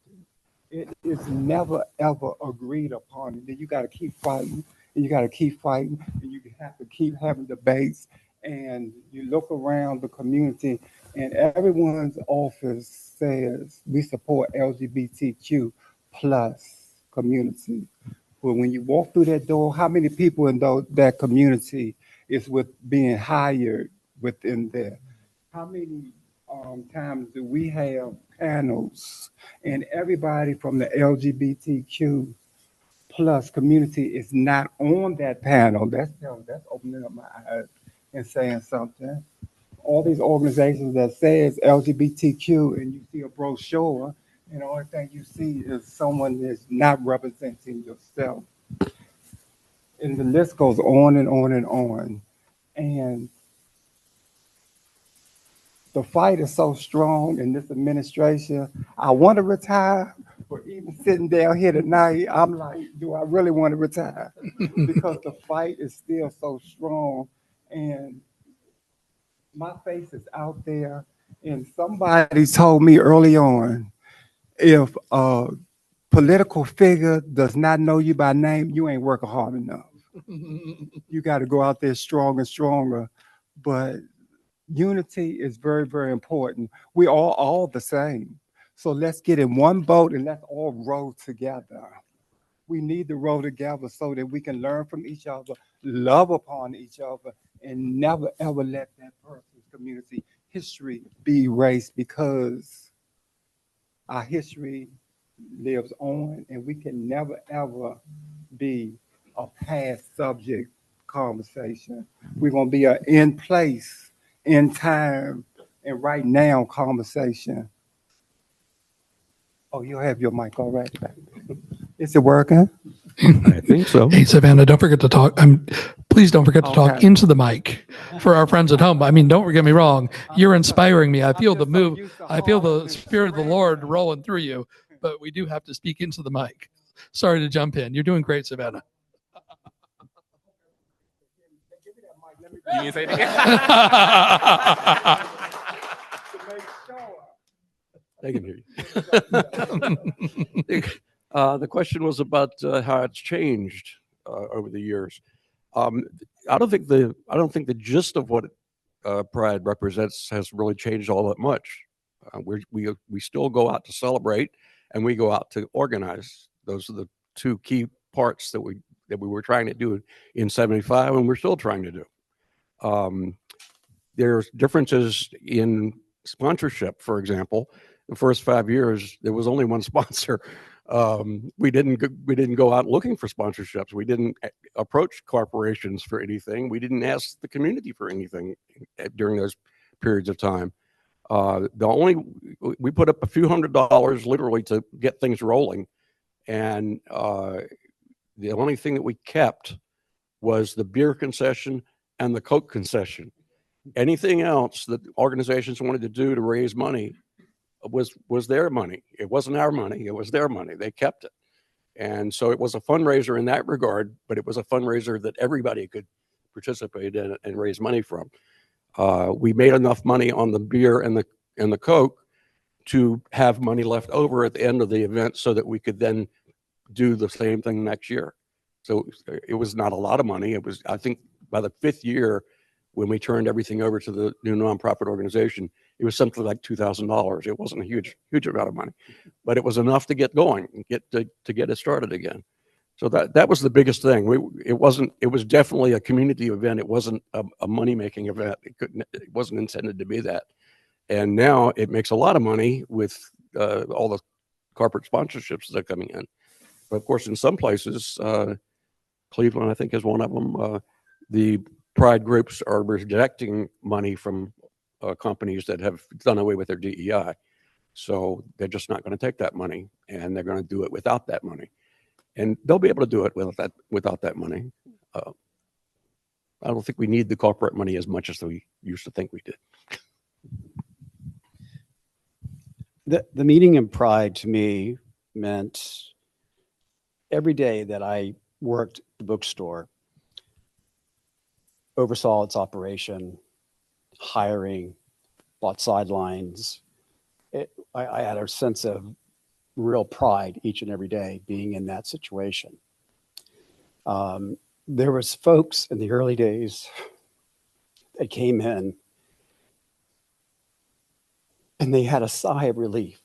F: It is never ever agreed upon. And then you got to keep fighting and you got to keep fighting, and you have to keep having debates. And you look around the community, and everyone's office says we support LGBTQ plus community. But when you walk through that door, how many people in that community is with being hired within there? How many times do we have panels and everybody from the LGBTQ plus community is not on that panel? That's opening up my eyes and saying something. All these organizations that says LGBTQ, and you see a brochure, and the only thing you see is someone that's not representing yourself. And the list goes on and on and on. And the fight is so strong in this administration. I want to retire, but even sitting down here tonight, I'm like, do I really want to retire? Because the fight is still so strong. And my face is out there. And somebody told me early on, if a political figure does not know you by name, you ain't working hard enough. You got to go out there strong and stronger. But unity is very, very important. We are all the same. So let's get in one boat and let's all row together. We need to row together so that we can learn from each other, love upon each other, and never ever let that person's community history be erased, because our history lives on, and we can never ever be a past subject conversation. We're going to be an in place, in time, and right now conversation. Oh, you have your mic already. Is it working?
H: I think so.
B: Hey, SaVanna, don't forget to talk. Please don't forget to talk into the mic for our friends at home. I mean, don't get me wrong. You're inspiring me. I feel the move. I feel the Spirit of the Lord rolling through you, but we do have to speak into the mic. Sorry to jump in. You're doing great, SaVanna.
E: You mean say it again?
H: They can hear you. The question was about how it's changed over the years. I don't think the gist of what Pride represents has really changed all that much. We still go out to celebrate, and we go out to organize. Those are the two key parts that we were trying to do in '75, and we're still trying to do. There's differences in sponsorship. For example, the first 5 years there was only one sponsor. We didn't go out looking for sponsorships. We didn't approach corporations for anything. We didn't ask the community for anything during those periods of time. We put up a few $100s literally to get things rolling, and the only thing that we kept was the beer concession and the Coke concession. Anything else that organizations wanted to do to raise money was their money. It wasn't our money. It was their money. They kept it. And so it was a fundraiser in that regard, but it was a fundraiser that everybody could participate in and raise money from. We made enough money on the beer and the Coke to have money left over at the end of the event so that we could then do the same thing next year. So it was not a lot of money. It was, I think, by the 5th year, when we turned everything over to the new nonprofit organization, it was something like $2,000. It wasn't a huge amount of money, but it was enough to get going and to get it started again. So that was the biggest thing. It was definitely a community event. It wasn't a money-making event. It wasn't intended to be that. And now it makes a lot of money with all the corporate sponsorships that are coming in. But of course, in some places, Cleveland, I think, is one of them. The Pride groups are rejecting money from companies that have done away with their DEI. So they're just not going to take that money, and they're going to do it without that money. And they'll be able to do it without that money. I don't think we need the corporate money as much as we used to think we did.
C: The meaning in Pride to me meant every day that I worked the bookstore, oversaw its operation, hiring, bought sidelines. I had a sense of real pride each and every day being in that situation. there was folks in the early days that came in and they had a sigh of relief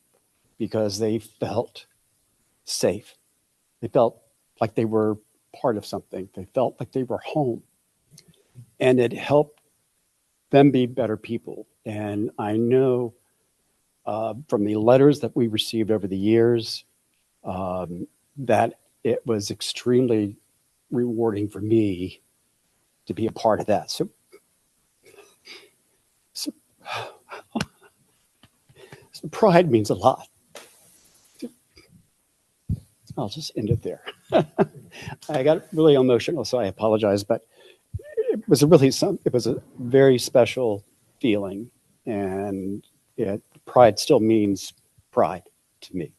C: because they felt safe. They felt like they were part of something. They felt like they were home. And it helped them be better people. And I know from the letters that we received over the years that it was extremely rewarding for me to be a part of that. So pride means a lot. I'll just end it there. I got really emotional, so I apologize, but it was a very special feeling, and pride still means pride to me.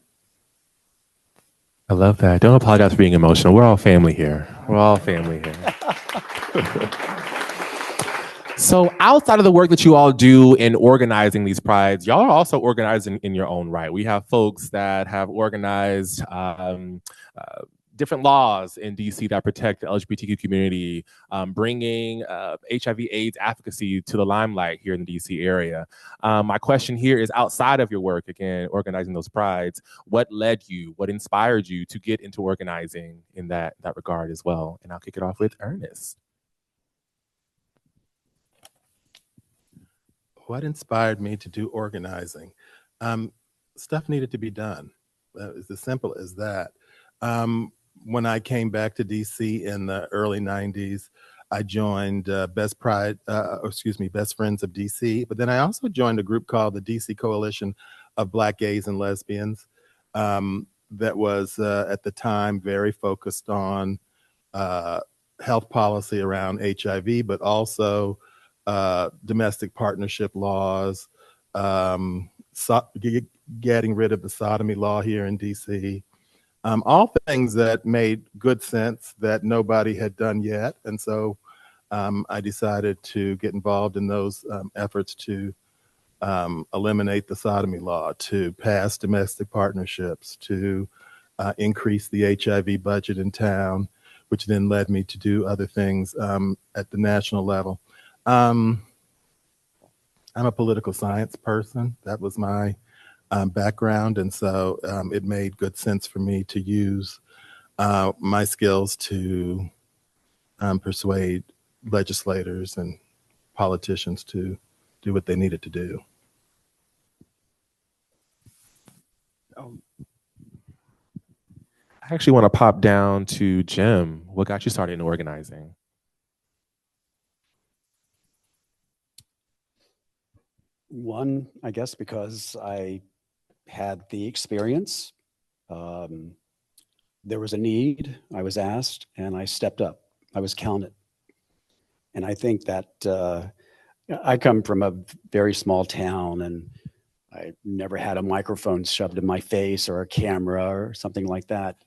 E: I love that. Don't apologize for being emotional. We're all family here. We're all family here. So outside of the work that you all do in organizing these prides, y'all are also organizing in your own right. We have folks that have organized different laws in DC that protect the LGBTQ community, bringing HIV/AIDS advocacy to the limelight here in the DC area. My question here is, outside of your work, again, organizing those prides, what led you, what inspired you to get into organizing in that regard as well? And I'll kick it off with Ernest.
A: What inspired me to do organizing? Stuff needed to be done. It's as simple as that. When I came back to DC in the early 90s, I joined Best Friends of DC, but then I also joined a group called the DC Coalition of Black Gays and Lesbians that was at the time very focused on health policy around HIV, but also domestic partnership laws, getting rid of the sodomy law here in DC, all things that made good sense that nobody had done yet. And so I decided to get involved in those efforts to eliminate the sodomy law, to pass domestic partnerships, to increase the HIV budget in town, which then led me to do other things at the national level. I'm a political science person. That was my background, and so it made good sense for me to use my skills to persuade legislators and politicians to do what they needed to do.
E: I actually want to pop down to Jim. What got you started in organizing?
C: One, I guess, because I had the experience. There was a need, I was asked, and I stepped up. I was counted. And I think that I come from a very small town, and I never had a microphone shoved in my face or a camera or something like that.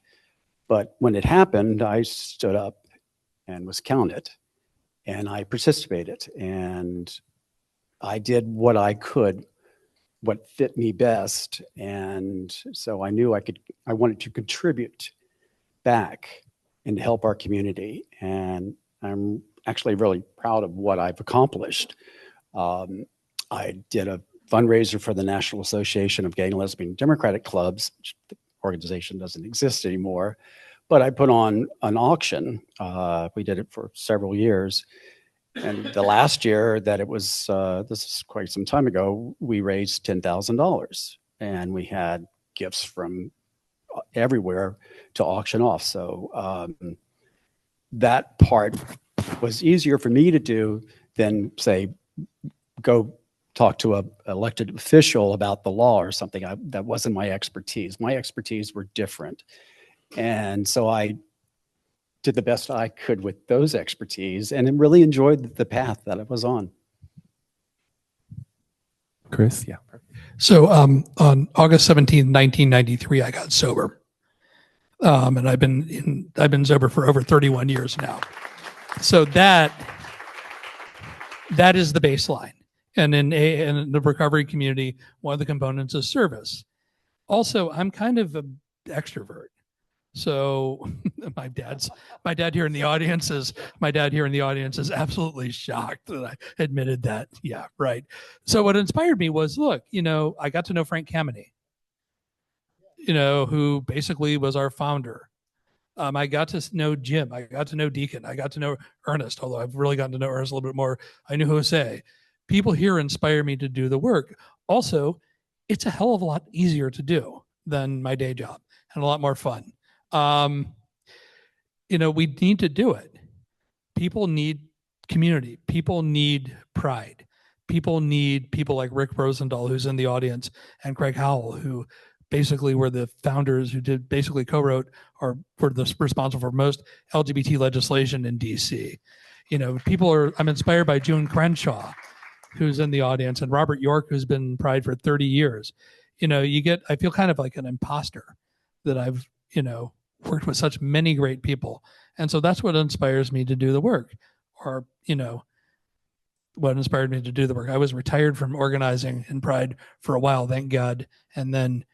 C: But when it happened, I stood up and was counted, and I participated, and I did what I could, what fit me best. And so I knew I wanted to contribute back and help our community. And I'm actually really proud of what I've accomplished. I did a fundraiser for the National Association of Gay and Lesbian Democratic Clubs, which the organization doesn't exist anymore, but I put on an auction. We did it for several years. And the last year that it was, this is quite some time ago, we raised $10,000, and we had gifts from everywhere to auction off. So that part was easier for me to do than, say, go talk to an elected official about the law or something. That wasn't my expertise. My expertise were different. And so I did the best I could with those expertise, and really enjoyed the path that I was on.
E: Chris, yeah.
B: So on August 17th, 1993, I got sober. And I've been sober for over 31 years now. So that is the baseline. And in the recovery community, one of the components is service. Also, I'm kind of an extrovert. So my dad here in the audience is absolutely shocked that I admitted that. Yeah, right. So what inspired me was, look, I got to know Frank Kameny, who basically was our founder. I got to know Jim. I got to know Deacon. I got to know Ernest, although I've really gotten to know Ernest a little bit more. I knew Jose. People here inspire me to do the work. Also, it's a hell of a lot easier to do than my day job and a lot more fun. We need to do it. People need community. People need pride. People need people like Rick Rosendahl, who's in the audience, and Craig Howell, who basically were the founders who co-wrote or were responsible for most LGBT legislation in DC. I'm inspired by June Crenshaw, who's in the audience, and Robert York, who's been in Pride for 30 years. I feel kind of like an imposter that I've, worked with such many great people. And so that's what inspires me to do the work, or, what inspired me to do the work. I was retired from organizing in Pride for a while, thank God. And then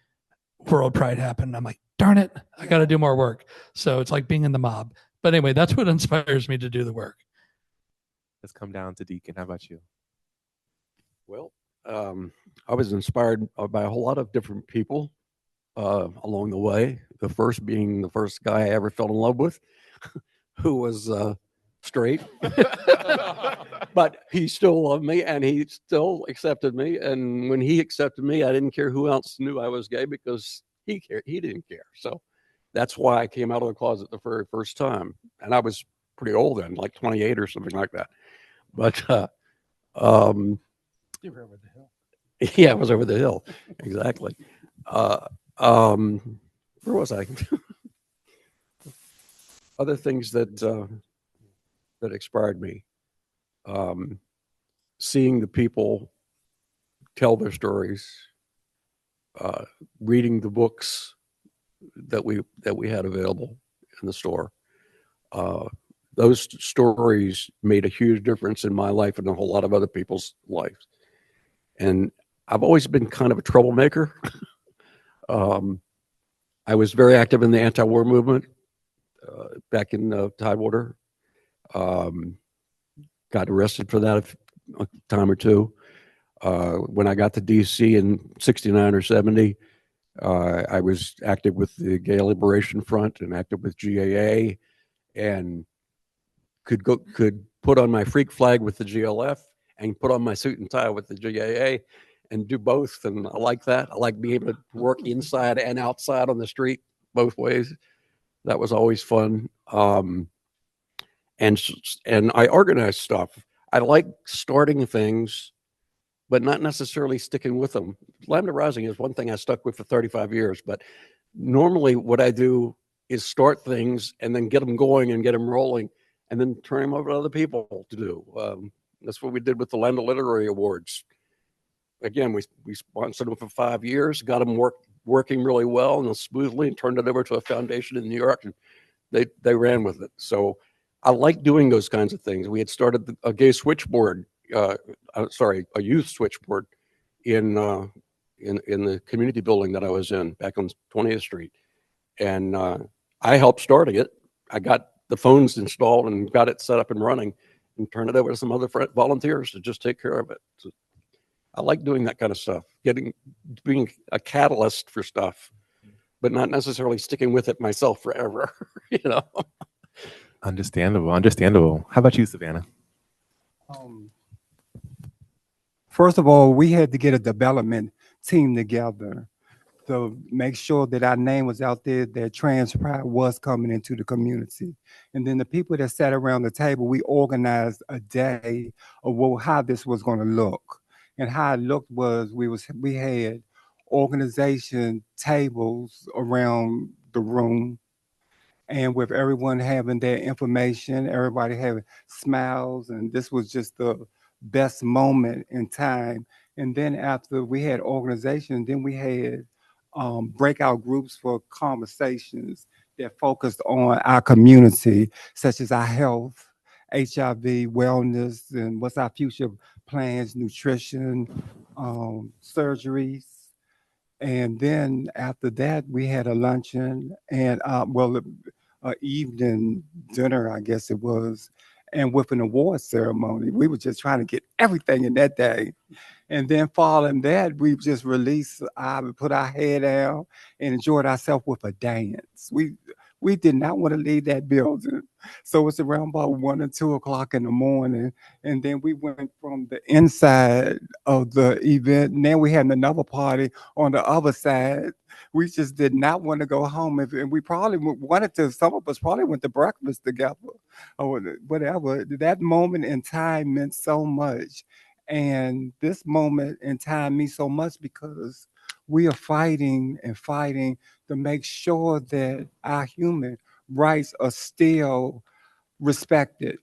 B: World Pride happened. I'm like, darn it, I got to do more work. So it's like being in the mob. But anyway, that's what inspires me to do the work.
E: Let's come down to Deacon. How about you?
H: Well, I was inspired by a whole lot of different people along the way. The first being the first guy I ever fell in love with, who was straight, but he still loved me and he still accepted me. And when he accepted me, I didn't care who else knew I was gay because he cared. He didn't care. So that's why I came out of the closet the very first time. And I was pretty old then, like 28 or something like that. But
C: You were over the hill.
H: yeah, I was over the hill. Exactly. Where was I? Other things that inspired me. Seeing the people tell their stories, reading the books that we had available in the store. Those stories made a huge difference in my life and a whole lot of other people's lives. And I've always been kind of a troublemaker. I was very active in the anti-war movement back in Tidewater. Got arrested for that a time or two. When I got to DC in 69 or 70, I was active with the Gay Liberation Front and active with GAA, and could put on my freak flag with the GLF and put on my suit and tie with the GAA and do both. And I like that. I like being able to work inside and outside on the street both ways. That was always fun. And I organize stuff. I like starting things, but not necessarily sticking with them. Lambda Rising is one thing I stuck with for 35 years, but normally what I do is start things and then get them going and get them rolling and then turn them over to other people to do. That's what we did with the Lambda Literary Awards. Again, we sponsored them for 5 years, got them working really well and smoothly, and turned it over to a foundation in New York, and they ran with it. So I like doing those kinds of things. We had started a gay switchboard, a youth switchboard in the community building that I was in back on 20th Street. And I helped starting it. I got the phones installed and got it set up and running and turned it over to some other volunteers to just take care of it. So I like doing that kind of stuff, being a catalyst for stuff, but not necessarily sticking with it myself forever,
E: Understandable. How about you, SaVanna?
F: First of all, we had to get a development team together to make sure that our name was out there, that trans pride was coming into the community. And then the people that sat around the table, we organized a day of how this was going to look. And how it looked was we had organization tables around the room, and with everyone having their information, everybody having smiles, and this was just the best moment in time. And then after we had organization, then we had breakout groups for conversations that focused on our community, such as our health, HIV, wellness, and what's our future plans, nutrition, surgeries. And then after that, we had a luncheon and, evening dinner, I guess it was, and with an award ceremony. We were just trying to get everything in that day. And then following that, we just released, I put our head down and enjoyed ourselves with a dance. We did not want to leave that building. So it's around about 1 or 2 o'clock in the morning. And then we went from the inside of the event. Now we had another party on the other side. We just did not want to go home. And we probably wanted to, some of us probably went to breakfast together or whatever. That moment in time meant so much. And this moment in time means so much because we are fighting and fighting to make sure that our human rights are still respected.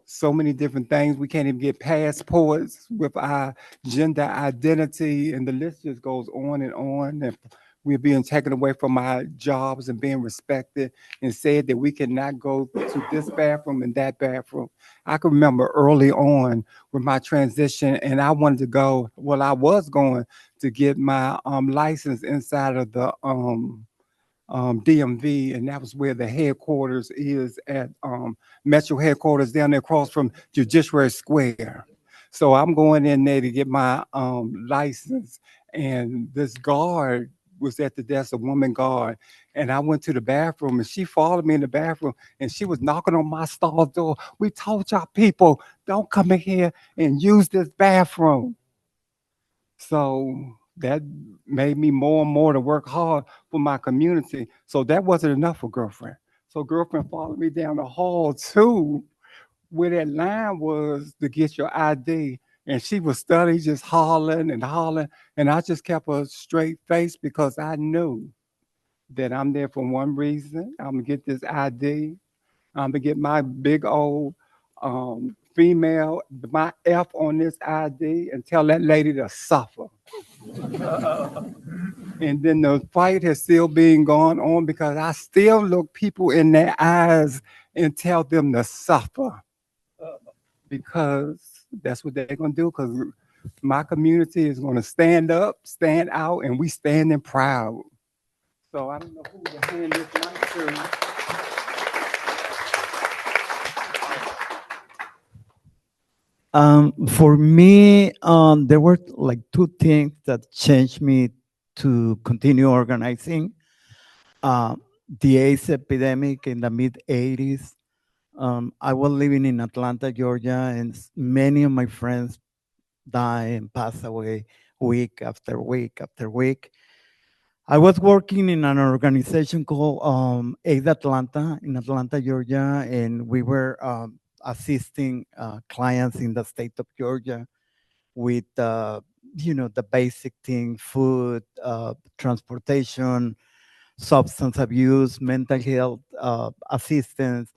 F: So many different things. We can't even get passports with our gender identity, and the list just goes on and on. And we're being taken away from our jobs and being respected and said that we cannot go to this bathroom and that bathroom. I can remember early on with my transition, and I wanted to go, well, I was going to get my license inside of the DMV, and that was where the headquarters is at Metro headquarters down there across from Judiciary Square. So I'm going in there to get my license, and this guard was at the desk, a woman guard, and I went to the bathroom, and she followed me in the bathroom, and she was knocking on my stall door. We told y'all people, don't come in here and use this bathroom. So that made me more and more to work hard for my community. So that wasn't enough for girlfriend. So girlfriend followed me down the hall too, where that line was to get your ID. And she was studying, just hollering and hollering. And I just kept a straight face because I knew that I'm there for one reason. I'm gonna get this ID. I'm gonna get my big old female, my F on this ID and tell that lady to suffer. And then the fight has still been going on because I still look people in their eyes and tell them to suffer because that's what they're going to do, because my community is going to stand up, stand out, and we standing proud. So I don't know who to hand this mic to.
G: For me, there were like two things that changed me to continue organizing. The AIDS epidemic in the mid 80s. I was living in Atlanta, Georgia, and many of my friends died and passed away week after week after week. I was working in an organization called AIDS Atlanta in Atlanta, Georgia, and we were assisting clients in the state of Georgia with, the basic thing, food, transportation, substance abuse, mental health assistance.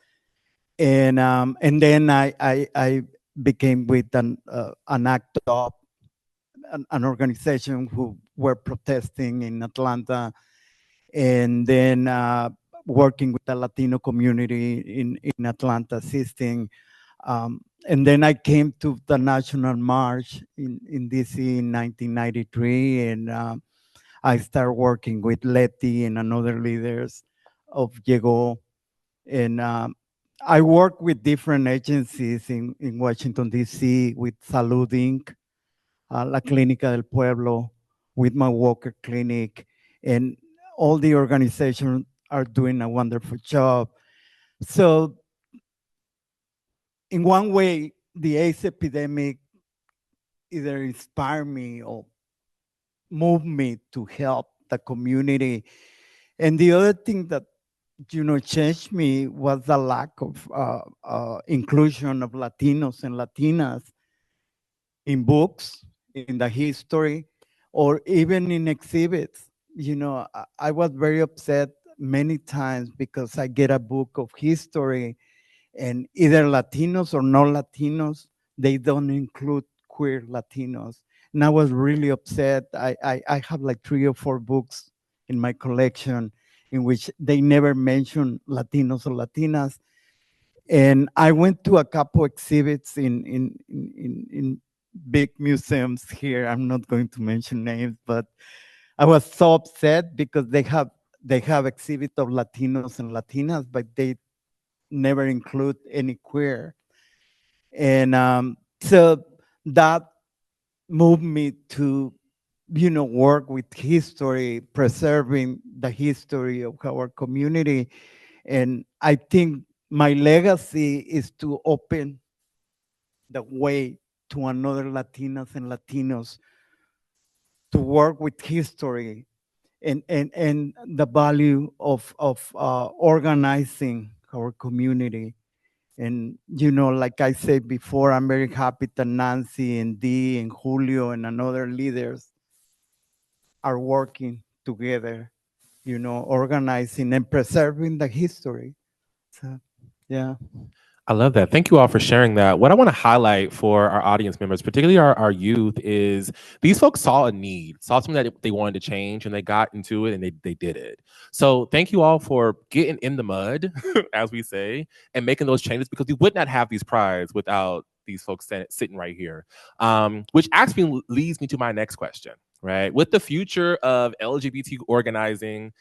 G: And then I became with an ACT UP, an organization who were protesting in Atlanta, and then working with the Latino community in Atlanta, assisting. And then I came to the National March in DC in 1993, and I started working with Letty and another leaders of Llegó. And I work with different agencies in Washington, DC, with Salud Inc., La Clínica del Pueblo, with my Walker Clinic, and all the organizations are doing a wonderful job. So in one way, the AIDS epidemic either inspired me or moved me to help the community. And the other thing that changed me was the lack of inclusion of Latinos and Latinas in books, in the history, or even in exhibits. I was very upset many times because I get a book of history and either Latinos or non-Latinos, they don't include queer Latinos. And I was really upset. I have like 3 or 4 books in my collection in which they never mention Latinos or Latinas. And I went to a couple exhibits in big museums here. I'm not going to mention names, but I was so upset because they have exhibit of Latinos and Latinas, but they never include any queer. And so that moved me to, work with history, preserving the history of our community. And I think my legacy is to open the way to another Latinas and Latinos to work with history and the value of organizing our community. And, like I said before, I'm very happy that Nancy and Dee and Julio and other leaders are working together, organizing and preserving the history. So, yeah.
E: I love that. Thank you all for sharing that. What I want to highlight for our audience members, particularly our youth, is these folks saw a need, saw something that they wanted to change, and they got into it and they did it. So thank you all for getting in the mud, as we say, and making those changes, because we would not have these prides without these folks sitting right here. Which actually leads me to my next question, right? With the future of LGBT organizing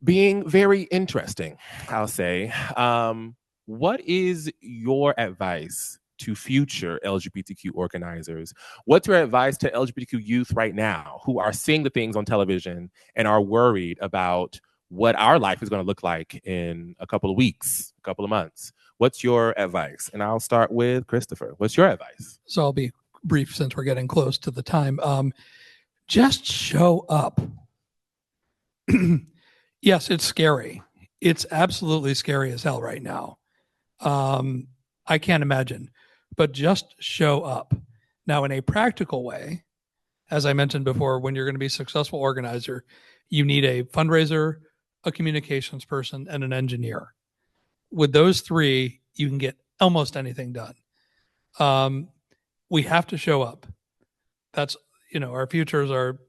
E: being very interesting, I'll say, what is your advice to future LGBTQ organizers? What's your advice to LGBTQ youth right now who are seeing the things on television and are worried about what our life is going to look like in a couple of weeks, a couple of months? What's your advice? And I'll start with Christopher. What's your advice?
B: So I'll be brief since we're getting close to the time. Just show up. Yes, it's scary. It's absolutely scary as hell right now. I can't imagine, but just show up. Now, in a practical way, as I mentioned before, when you're going to be a successful organizer, you need a fundraiser, a communications person, and an engineer. With those three, you can get almost anything done. We have to show up. That's, our futures are,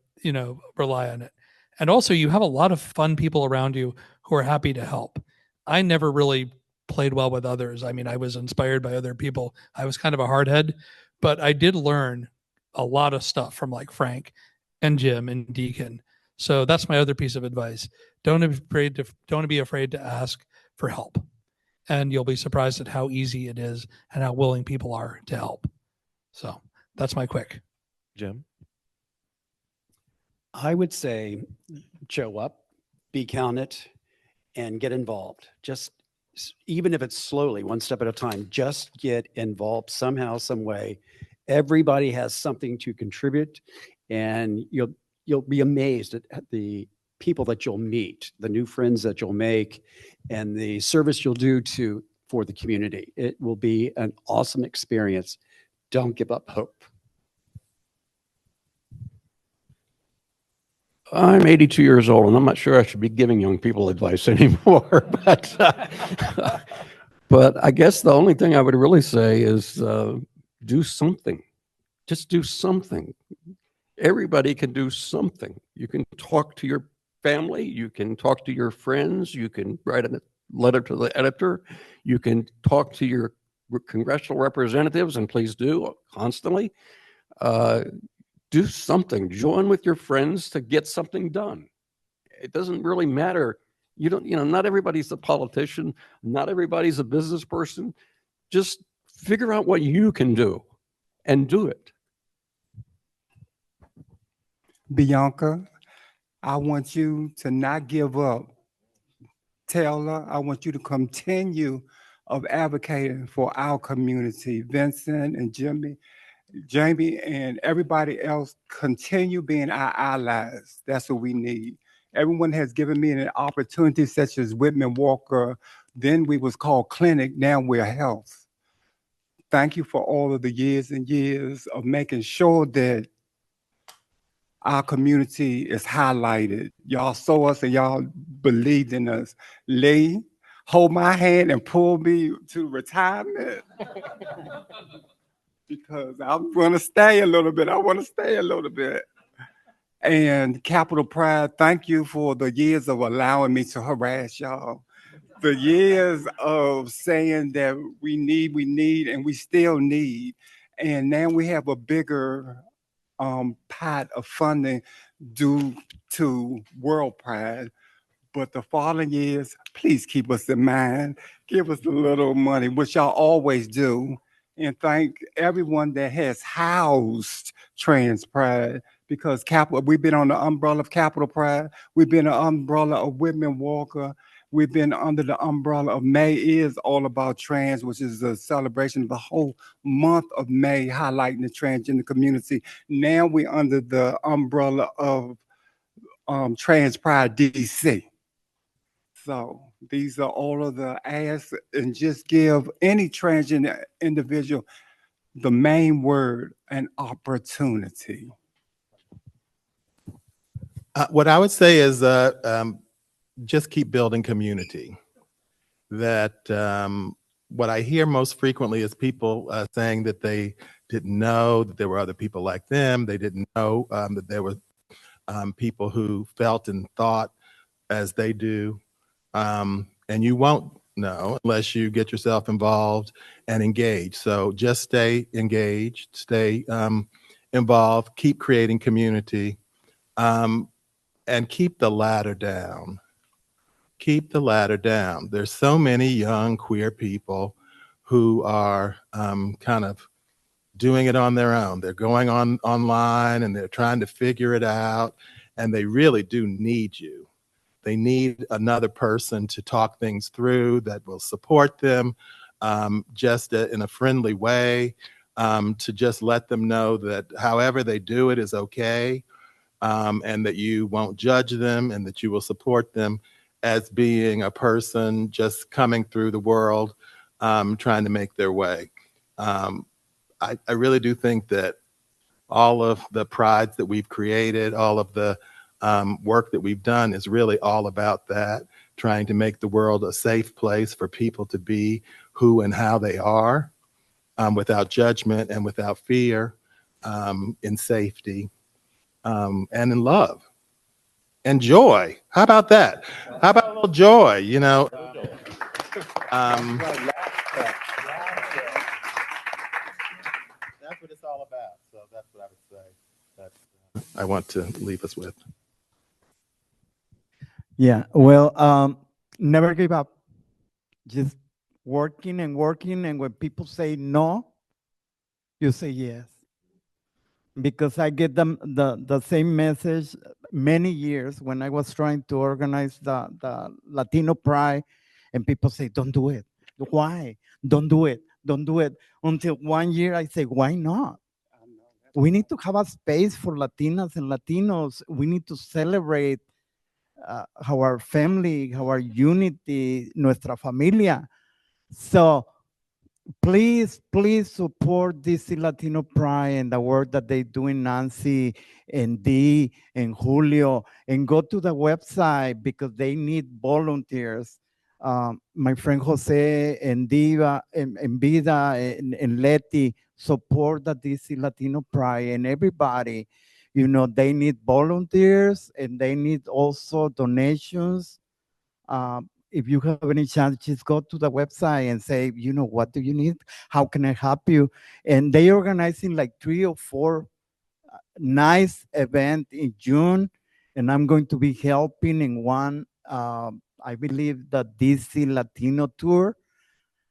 B: rely on it. And also, you have a lot of fun people around you who are happy to help. I never really played well with others. I mean, I was inspired by other people. I was kind of a hardhead, but I did learn a lot of stuff from like Frank and Jim and Deacon. So that's my other piece of advice. Don't be afraid to ask for help. And you'll be surprised at how easy it is and how willing people are to help. So that's my quick.
E: Jim?
C: I would say show up, be counted, and get involved. Just even if it's slowly, one step at a time, just get involved somehow, some way. Everybody has something to contribute, and you'll be amazed at the people that you'll meet, the new friends that you'll make, and the service you'll do for the community. It will be an awesome experience. Don't give up hope.
H: I'm 82 years old, and I'm not sure I should be giving young people advice anymore. But I guess the only thing I would really say is do something. Just do something. Everybody can do something. You can talk to your family. You can talk to your friends. You can write a letter to the editor. You can talk to your congressional representatives, and please do constantly. Do something. Join with your friends to get something done. It doesn't really matter. Not everybody's a politician. Not everybody's a business person. Just figure out what you can do and do it.
F: Bianca, I want you to not give up. Taylor, I want you to continue of advocating for our community. Vincent and Jamie and everybody else, continue being our allies. That's what we need. Everyone has given me an opportunity, such as Whitman Walker. Then we was called Clinic, now we're Health. Thank you for all of the years and years of making sure that our community is highlighted. Y'all saw us and y'all believed in us. Lee, hold my hand and pull me to retirement. Because I'm going to stay a little bit. I want to stay a little bit. And Capital Pride, thank you for the years of allowing me to harass y'all. The years of saying that we need, and we still need. And now we have a bigger pot of funding due to World Pride. But the following years, please keep us in mind. Give us a little money, which y'all always do. And thank everyone that has housed Trans Pride, because we've been on the umbrella of Capital Pride. We've been an umbrella of Whitman Walker. We've been under the umbrella of May is all about trans, which is a celebration of the whole month of May, highlighting the transgender community. Now we're under the umbrella of Trans Pride DC. So these are all of the asks, and just give any transgender individual the main word, an opportunity.
A: What I would say is just keep building community. That what I hear most frequently is people saying that they didn't know that there were other people like them. They didn't know that there were people who felt and thought as they do. And you won't know unless you get yourself involved and engaged. So just stay engaged, stay involved, keep creating community, and keep the ladder down. Keep the ladder down. There's so many young queer people who are kind of doing it on their own. They're going online and they're trying to figure it out, and they really do need you. They need another person to talk things through that will support them just in a friendly way, to just let them know that however they do it is okay, and that you won't judge them and that you will support them as being a person just coming through the world, trying to make their way. I really do think that all of the prides that we've created, all of the work that we've done is really all about that, trying to make the world a safe place for people to be who and how they are, without judgment and without fear, in safety, and in love and joy. How about that? How about a little joy, you know? That's what it's all about. So that's what I would say that I want to leave us with.
G: Yeah, well, never give up. Just working and working, and when people say no, you say yes. Because I get them the same message many years when I was trying to organize the Latino Pride, and people say, don't do it. Why? Don't do it. Don't do it. Until one year I say, why not? We need to have a space for Latinas and Latinos. We need to celebrate our family, our unity, nuestra familia. So please, please support DC Latino Pride and the work that they do in Nancy and Dee and Julio, and go to the website because they need volunteers. My friend Jose and Diva and Vida and Letty support the DC Latino Pride, and everybody, you know, they need volunteers and they need also donations. If you have any chance, just go to the website and say, you know, what do you need? How can I help you? And they organizing like 3 or 4 nice events in June. And I'm going to be helping in one, I believe the DC Latino tour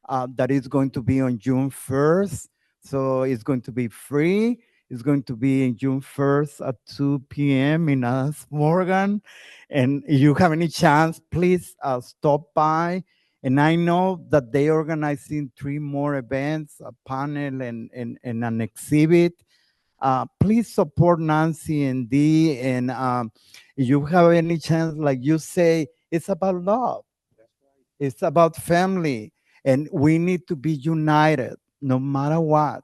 G: that is going to be on June 1st. So it's going to be free. It's going to be in June 1st at 2 p.m. in Morgan. And if you have any chance, please stop by. And I know that they are organizing 3 more events, a panel and an exhibit. Please support Nancy and Dee. And if you have any chance, like you say, it's about love. It's about family. And we need to be united no matter what.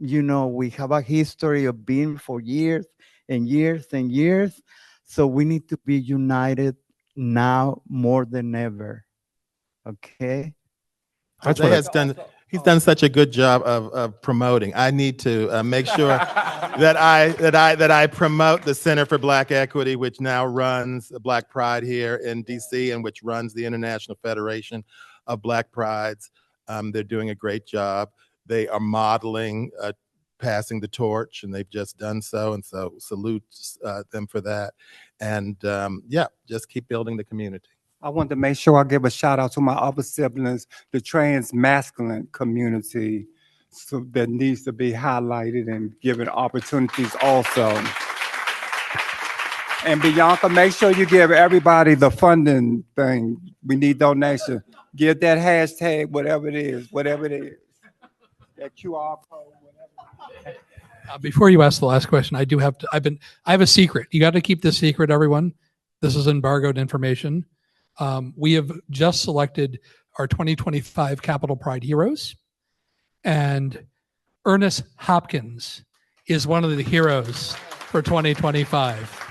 G: You know, we have a history of being for years and years and years. So we need to be united now more than ever. Okay?
A: Jose has done, he's done such a good job of promoting. I need to make sure that I promote the Center for Black Equity, which now runs Black Pride here in DC and which runs the International Federation of Black Prides. They're doing a great job. They are modeling passing the torch, and they've just done so. And so salute them for that. And yeah, just keep building the community.
F: I want to make sure I give a shout out to my other siblings, the trans masculine community, so that needs to be highlighted and given opportunities also. And Bianca, make sure you give everybody the funding thing. We need donation. Give that hashtag, whatever it is, that QR code, whatever.
B: Before you ask the last question, I have a secret. You got to keep this secret, everyone. This is embargoed information. We have just selected our 2025 Capitol Pride heroes, and Ernest Hopkins is one of the heroes for 2025.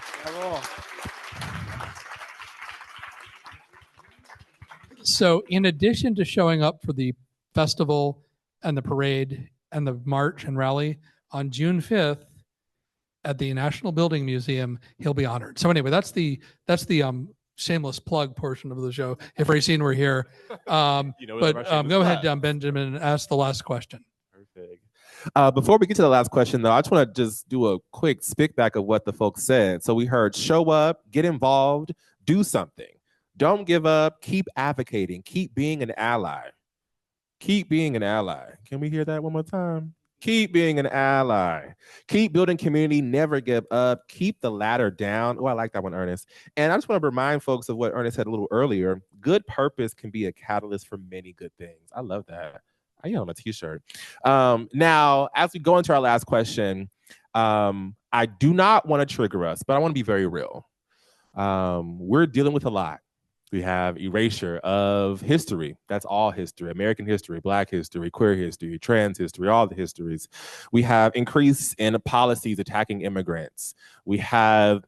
B: So in addition to showing up for the festival and the parade and the march and rally on June 5th at the National Building Museum, he'll be honored. So anyway, that's the shameless plug portion of the show. If Rayceen were here, go ahead, Benjamin, and ask the last question.
E: Perfect. Before we get to the last question, though, I just want to just do a quick spit back of what the folks said. So we heard show up, get involved, do something. Don't give up. Keep advocating. Keep being an ally. Keep being an ally. Can we hear that one more time? Keep being an ally. Keep building community. Never give up. Keep the ladder down. Oh, I like that one, Ernest. And I just want to remind folks of what Ernest said a little earlier. Good purpose can be a catalyst for many good things. I love that. I am on a t-shirt. Now, as we go into our last question, I do not want to trigger us, but I want to be very real. We're dealing with a lot. We have erasure of history. That's all history: American history, Black history, queer history, trans history, all the histories. We have increase in policies attacking immigrants. We have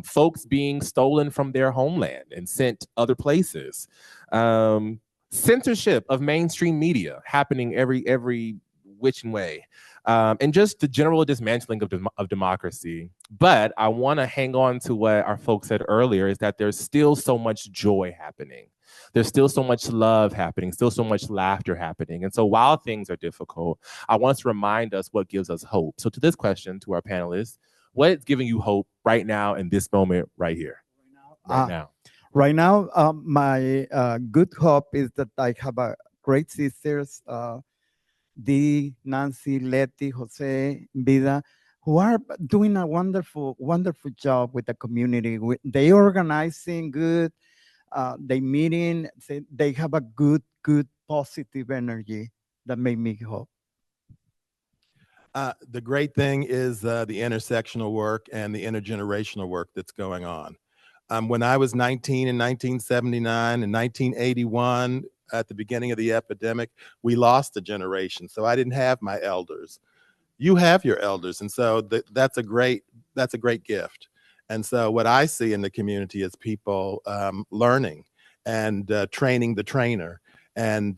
E: folks being stolen from their homeland and sent other places. Censorship of mainstream media happening every which way. And just the general dismantling of democracy. But I want to hang on to what our folks said earlier, is that there's still so much joy happening. There's still so much love happening, still so much laughter happening. And so while things are difficult, I want to remind us what gives us hope. So to this question, to our panelists, what is giving you hope right now in this moment right here? Right now.
G: Right now, my good hope is that I have a great sisters, Dee, Nancy, Letty, Jose, Vida, who are doing a wonderful, wonderful job with the community. They organizing good, they meeting, they have a good, positive energy that make me hope.
A: The great thing is the intersectional work and the intergenerational work that's going on. When I was 19 in 1979 and 1981, at the beginning of the epidemic, we lost a generation. So I didn't have my elders. You have your elders. And so that's a great gift. And so what I see in the community is people learning and training the trainer and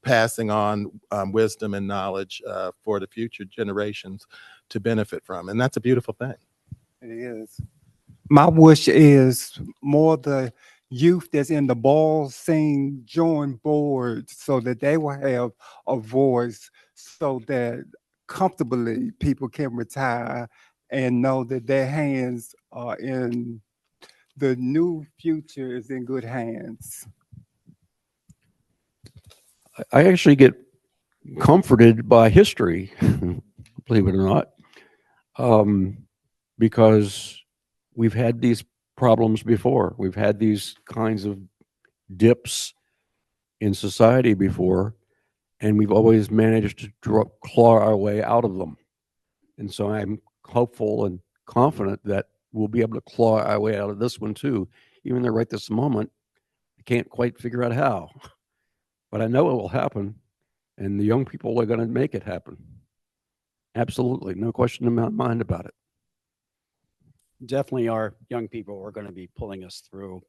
A: passing on wisdom and knowledge for the future generations to benefit from. And that's a beautiful thing.
F: It is. My wish is more the youth that's in the ball scene join boards so that they will have a voice, so that comfortably people can retire and know that their hands are in the new future is in good hands.
H: I actually get comforted by history, believe it or not, because we've had these problems before. We've had these kinds of dips in society before, and we've always managed to claw our way out of them. And so I'm hopeful and confident that we'll be able to claw our way out of this one too, even though right this moment, I can't quite figure out how. But I know it will happen, and the young people are going to make it happen. Absolutely, no question in my mind about it.
C: Definitely our young people are going to be pulling us through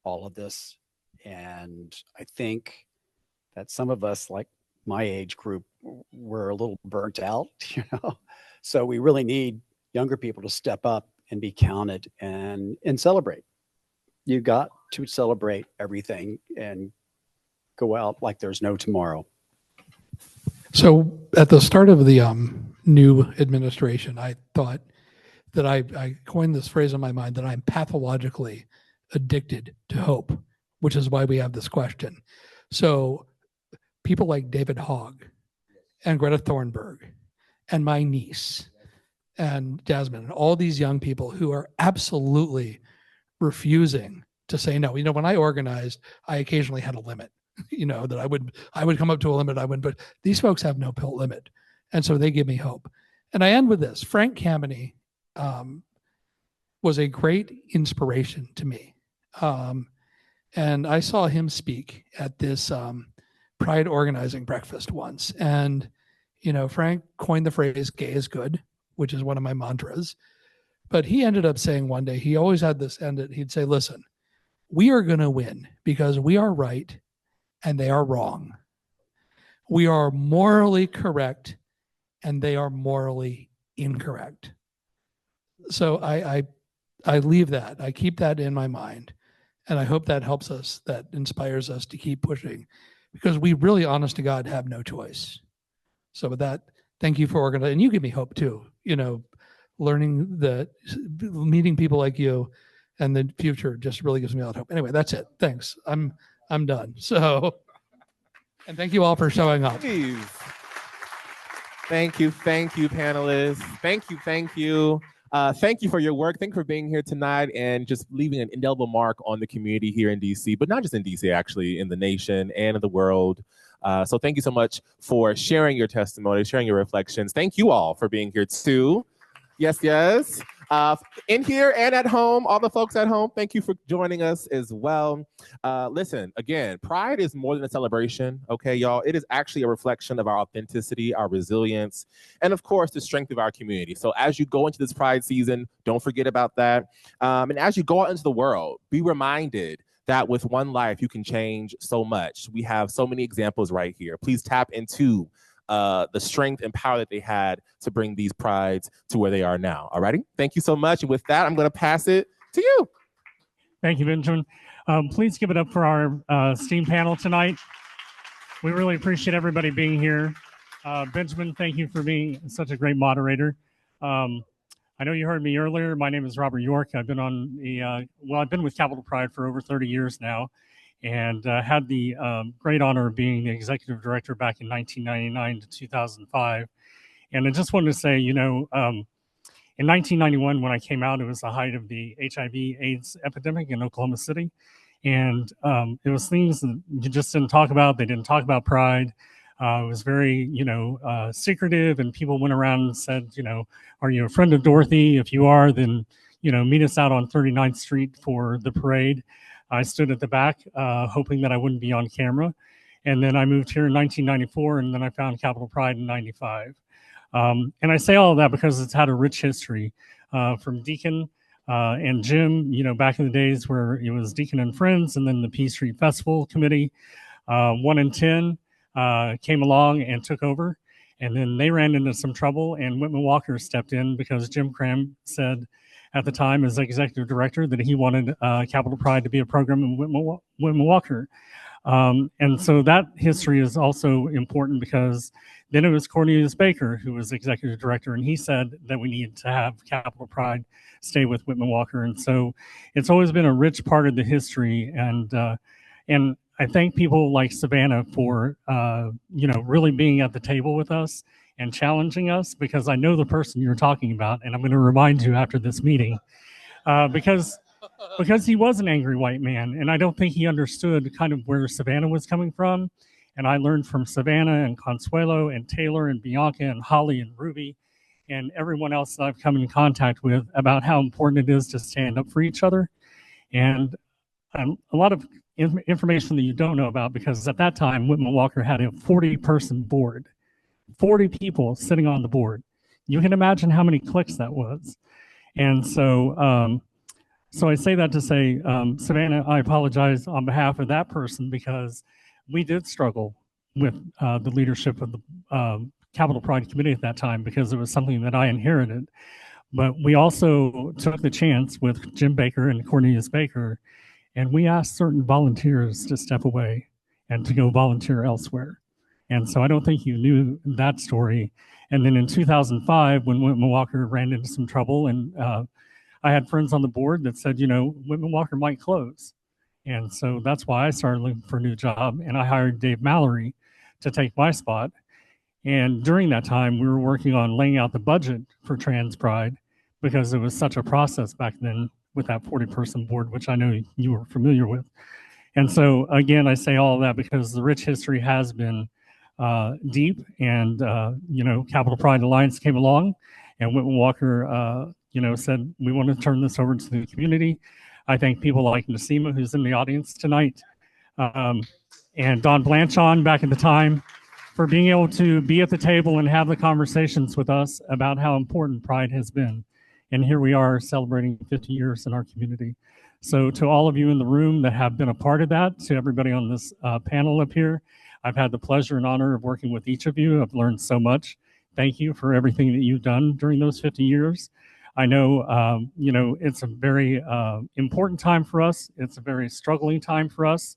C: all of this. And I think that some of us, like my age group, we're a little burnt out, So we really need younger people to step up and be counted and celebrate. You got to celebrate everything and go out like there's no tomorrow.
B: So at the start of the new administration, I thought that I coined this phrase in my mind that I'm pathologically addicted to hope, which is why we have this question. So people like David Hogg and Greta Thunberg and my niece and Jasmine and all these young people who are absolutely refusing to say no. When I organized, I occasionally had a limit, that I would come up to a limit, but these folks have no limit. And so they give me hope. And I end with this. Frank Kameny was a great inspiration to me. And I saw him speak at this Pride organizing breakfast once. And, Frank coined the phrase gay is good, which is one of my mantras. But he ended up saying one day, he always had this ended, he'd say, listen, we are going to win because we are right and they are wrong. We are morally correct and they are morally incorrect. So I leave that. I keep that in my mind. And I hope that helps us, that inspires us to keep pushing, because we really, honest to God, have no choice. So with that, thank you for organizing. And you give me hope too, learning that, meeting people like you and the future just really gives me a lot of hope. Anyway, that's it. Thanks. I'm done. So, and thank you all for showing up.
E: Please. Thank you, panelists. Thank you. Thank you for your work. Thank you for being here tonight and just leaving an indelible mark on the community here in DC, but not just in DC, actually, in the nation and in the world. So thank you so much for sharing your testimony, sharing your reflections. Thank you all for being here too. Yes. In here and at home, all the folks at home, thank you for joining us as well. Listen, again, Pride is more than a celebration, okay, y'all? It is actually a reflection of our authenticity, our resilience, and of course, the strength of our community. So as you go into this Pride season, don't forget about that. And as you go out into the world, be reminded that with one life, you can change so much. We have so many examples right here. Please tap into the strength and power that they had to bring these prides to where they are now. All righty. Thank you so much. And with that, I'm going to pass it to you.
D: Thank you, Benjamin. Please give it up for our STEAM panel tonight. We really appreciate everybody being here. Benjamin, thank you for being such a great moderator. I know you heard me earlier. My name is Robert York. I've been on I've been with Capital Pride for over 30 years now, and had the great honor of being the executive director back in 1999 to 2005. And I just wanted to say, in 1991, when I came out, it was the height of the HIV/AIDS epidemic in Oklahoma City. And it was things that you just didn't talk about. They didn't talk about Pride. It was very, secretive, and people went around and said, are you a friend of Dorothy? If you are, then, meet us out on 39th Street for the parade. I stood at the back, hoping that I wouldn't be on camera. And then I moved here in 1994, and then I found Capital Pride in 95. And I say all of that because it's had a rich history from Deacon and Jim, back in the days where it was Deacon and Friends, and then the P Street Festival Committee. 1 and 10 came along and took over. And then they ran into some trouble, and Whitman Walker stepped in because Jim Cram said at the time as executive director that he wanted Capital Pride to be a program in Whitman Walker. And so that history is also important because then it was Cornelius Baker who was executive director, and he said that we need to have Capital Pride stay with Whitman Walker. And so it's always been a rich part of the history. And I thank people like SaVanna for, really being at the table with us and challenging us, because I know the person you're talking about, and I'm going to remind you after this meeting, because he was an angry white man, and I don't think he understood kind of where SaVanna was coming from. And I learned from SaVanna and Consuelo and Taylor and Bianca and Holly and Ruby and everyone else that I've come in contact with about how important it is to stand up for each other. And a lot of information that you don't know about, because at that time, Whitman Walker had a 40-person board, 40 people sitting on the board. You can imagine how many clicks that was. And so, so I say that to say, SaVanna, I apologize on behalf of that person, because we did struggle with the leadership of the Capital Pride Committee at that time, because it was something that I inherited. But we also took the chance with Jim Baker and Cornelius Baker, and we asked certain volunteers to step away and to go volunteer elsewhere. And so I don't think you knew that story. And then in 2005, when Whitman Walker ran into some trouble, and I had friends on the board that said, you know, Whitman Walker might close. And so that's why I started looking for a new job, and I hired Dave Mallory to take my spot. And during that time, we were working on laying out the budget for Trans Pride, because it was such a process back then with that 40-person board, which I know you were familiar with. And so, again, I say all of that because the rich history has been deep, and, you know, Capital Pride Alliance came along, and Whitman Walker, you know, said, we want to turn this over to the community. I thank people like Nasima, who's in the audience tonight, and Don Blanchon back at the time, for being able to be at the table and have the conversations with us about how important Pride has been. And here we are celebrating 50 years in our community. So to all of you in the room that have been a part of that, to everybody on this panel up here, I've had the pleasure and honor of working with each of you. I've learned so much. Thank you for everything that you've done during those 50 years. I know, you know, it's a very important time for us. It's a very struggling time for us.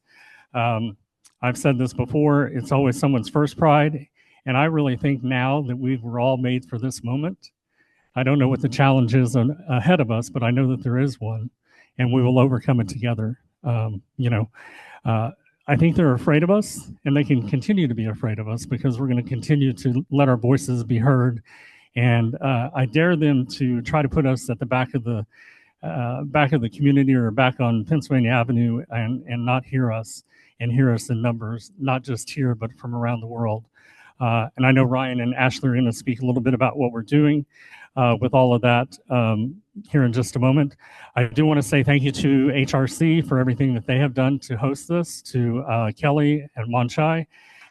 D: I've said this before, it's always someone's first Pride. And I really think now that we were all made for this moment. I don't know what the challenge is ahead of us, but I know that there is one, and we will overcome it together. You know, I think they're afraid of us, and they can continue to be afraid of us, because we're going to continue to let our voices be heard. And I dare them to try to put us at the back of the community, or back on Pennsylvania Avenue, and not hear us, and hear us in numbers, not just here, but from around the world. And I know Ryan and Ashley are going to speak a little bit about what we're doing with all of that here in just a moment. I do want to say thank you to HRC for everything that they have done to host this, to Kelly and Monchai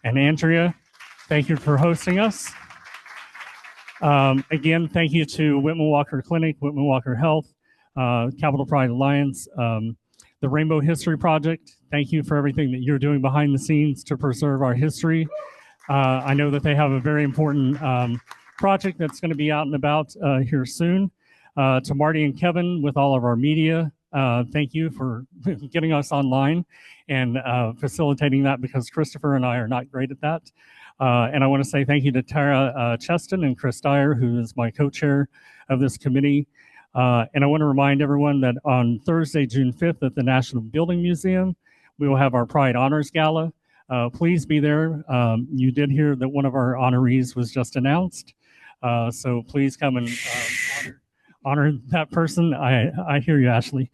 D: and Andrea. Thank you for hosting us. Again, thank you to Whitman Walker Clinic, Whitman Walker Health, Capital Pride Alliance, the Rainbow History Project. Thank you for everything that you're doing behind the scenes to preserve our history. I know that they have a very important project that's going to be out and about here soon. To Marty and Kevin with all of our media, thank you for getting us online and facilitating that, because Christopher and I are not great at that. And I want to say thank you to Tara Cheston and Chris Dyer, who is my co-chair of this committee. And I want to remind everyone that on Thursday, June 5th at the National Building Museum, we will have our Pride Honors Gala. Please be there. You did hear that one of our honorees was just announced. So please come and honor that person. I hear you, Ashley.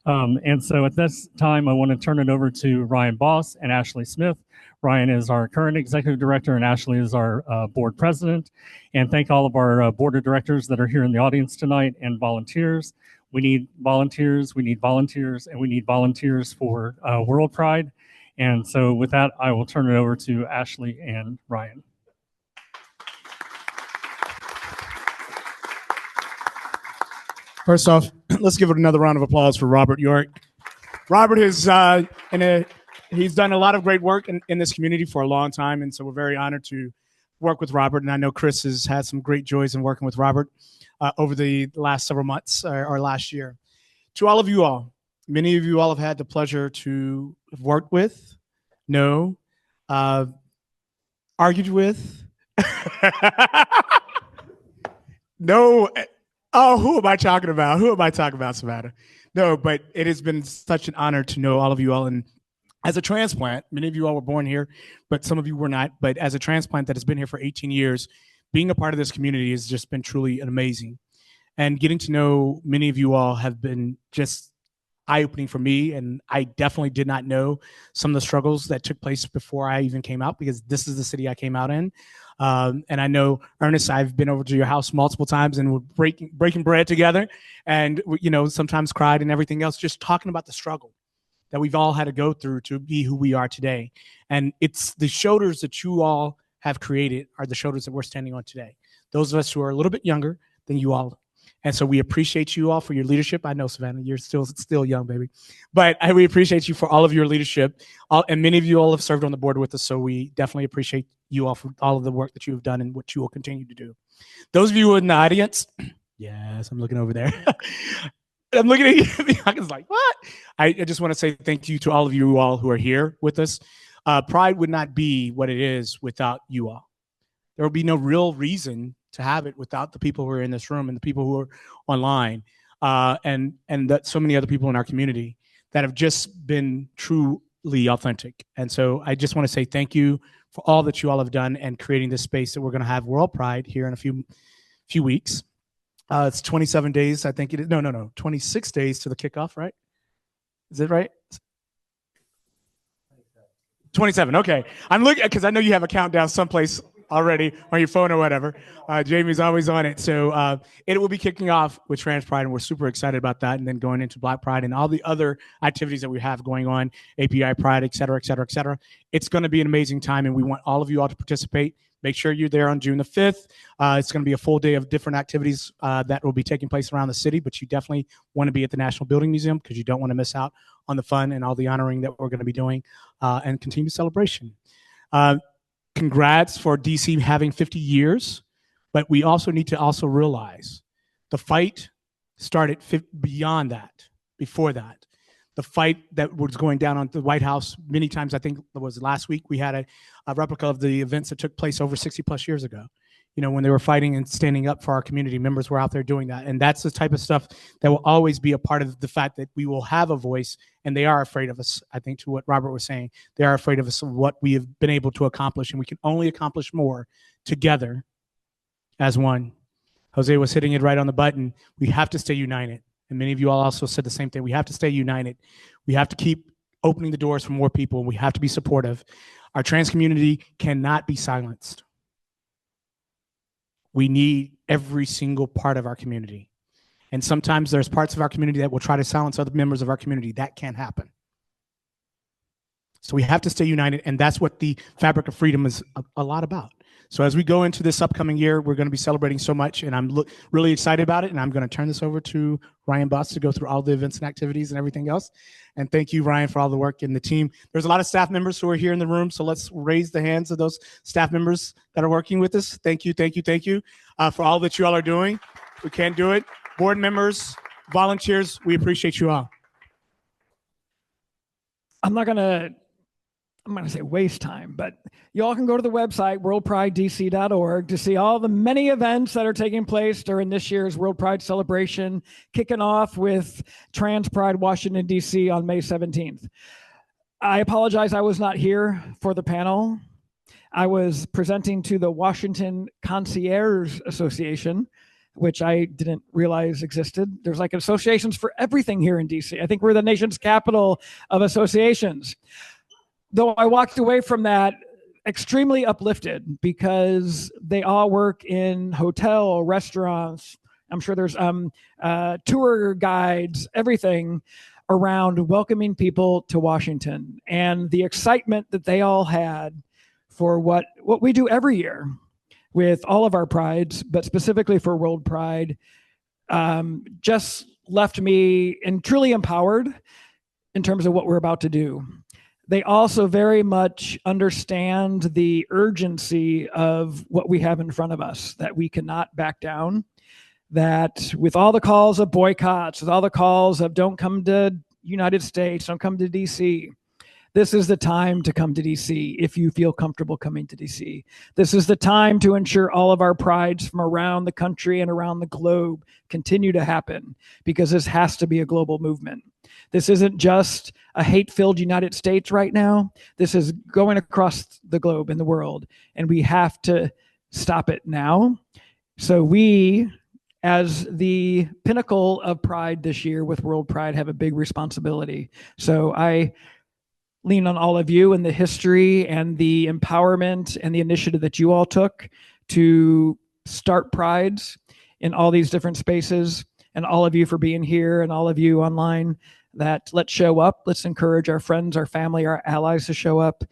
D: And so at this time, I want to turn it over to Ryan Boss and Ashley Smith. Ryan is our current executive director, and Ashley is our board president. And thank all of our board of directors that are here in the audience tonight, and volunteers. We need volunteers, we need volunteers, and we need volunteers for World Pride. And so with that, I will turn it over to Ashley and Ryan.
I: First off, let's give it another round of applause for Robert York. Robert is he's done a lot of great work in this community for a long time, and so we're very honored to work with Robert. And I know Chris has had some great joys in working with Robert over the last several months or last year. To all of you all, many of you all have had the pleasure to have worked with, know, argued with. No. Oh, who am I talking about? Who am I talking about, SaVanna? No, but it has been such an honor to know all of you all. And as a transplant, many of you all were born here, but some of you were not. But as a transplant that has been here for 18 years, being a part of this community has just been truly amazing. And getting to know many of you all have been just eye-opening for me. And I definitely did not know some of the struggles that took place before I even came out, because this is the city I came out in. And I know, Ernest, I've been over to your house multiple times, and we're breaking bread together, and, you know, sometimes cried and everything else, just talking about the struggle that we've all had to go through to be who we are today. And it's the shoulders that you all have created are the shoulders that we're standing on today. Those of us who are a little bit younger than you all. And so we appreciate you all for your leadership. I know, SaVanna, you're still young, baby. But we appreciate you for all of your leadership. And many of you all have served on the board with us, so we definitely appreciate you all for all of the work that you have done and what you will continue to do. Those of you in the audience, yes, I'm looking over there. I'm looking at you. I was like, what? I just want to say thank you to all of you all who are here with us. Pride would not be what it is without you all. There would be no real reason to have it without the people who are in this room and the people who are online, and that so many other people in our community that have just been truly authentic. And so I just want to say thank you for all that you all have done and creating this space that we're going to have World Pride here in a few weeks. It's 27 days, I think it is. No, 26 days to the kickoff, right? Is it right? 27. Okay. I'm looking because I know you have a countdown someplace already on your phone or whatever. Jamie's always on it. So it will be kicking off with Trans Pride, and we're super excited about that. And then going into Black Pride and all the other activities that we have going on, API Pride, et cetera, et cetera, et cetera. It's going to be an amazing time, and we want all of you all to participate. Make sure you're there on June the 5th. It's going to be a full day of different activities that will be taking place around the city, but you definitely want to be at the National Building Museum because you don't want to miss out on the fun and all the honoring that we're going to be doing and continued celebration. Congrats for DC having 50 years, but we also need to also realize the fight started beyond that, before that. The fight that was going down on the White House many times, I think it was last week, we had a replica of the events that took place over 60 plus years ago. You know, when they were fighting and standing up for our community, members were out there doing that. And that's the type of stuff that will always be a part of the fact that we will have a voice, and they are afraid of us. I think to what Robert was saying, they are afraid of us, of what we have been able to accomplish, and we can only accomplish more together as one. Jose was hitting it right on the button. We have to stay united. And many of you all also said the same thing. We have to stay united. We have to keep opening the doors for more people. We have to be supportive. Our trans community cannot be silenced. We need every single part of our community. And sometimes there's parts of our community that will try to silence other members of our community. That can't happen. So we have to stay united, and that's what the Fabric of Freedom is a lot about. So as we go into this upcoming year, we're going to be celebrating so much, and I'm really excited about it, and I'm going to turn this over to Ryan Botts to go through all the events and activities and everything else. And thank you, Ryan, for all the work in the team. There's a lot of staff members who are here in the room, so let's raise the hands of those staff members that are working with us. Thank you, thank you, thank you for all that you all are doing. We can't do it. Board members, volunteers, we appreciate you all.
J: I'm not going to say waste time, but you all can go to the website, worldpridedc.org, to see all the many events that are taking place during this year's World Pride celebration, kicking off with Trans Pride Washington, D.C. on May 17th. I apologize, I was not here for the panel. I was presenting to the Washington Concierge Association, which I didn't realize existed. There's like associations for everything here in D.C. I think we're the nation's capital of associations. Though I walked away from that extremely uplifted because they all work in hotel, restaurants. I'm sure there's tour guides, everything around welcoming people to Washington, and the excitement that they all had for what we do every year with all of our prides, but specifically for World Pride, just left me truly empowered in terms of what we're about to do. They also very much understand the urgency of what we have in front of us, that we cannot back down, that with all the calls of boycotts, with all the calls of don't come to United States, don't come to DC, this is the time to come to DC if you feel comfortable coming to DC. This is the time to ensure all of our prides from around the country and around the globe continue to happen, because this has to be a global movement. This isn't just a hate-filled United States right now. This is going across the globe and the world, and we have to stop it now. So we, as the pinnacle of Pride this year with World Pride, have a big responsibility. So I lean on all of you and the history and the empowerment and the initiative that you all took to start prides in all these different spaces, and all of you for being here, and all of you online, that let's show up. Let's encourage our friends, our family, our allies to show up.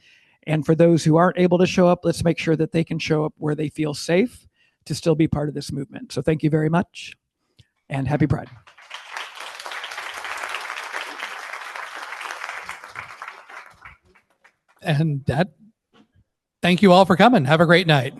J: And for those who aren't able to show up, let's make sure that they can show up where they feel safe to still be part of this movement. So thank you very much, and happy Pride.
B: And thank you all for coming. Have a great night.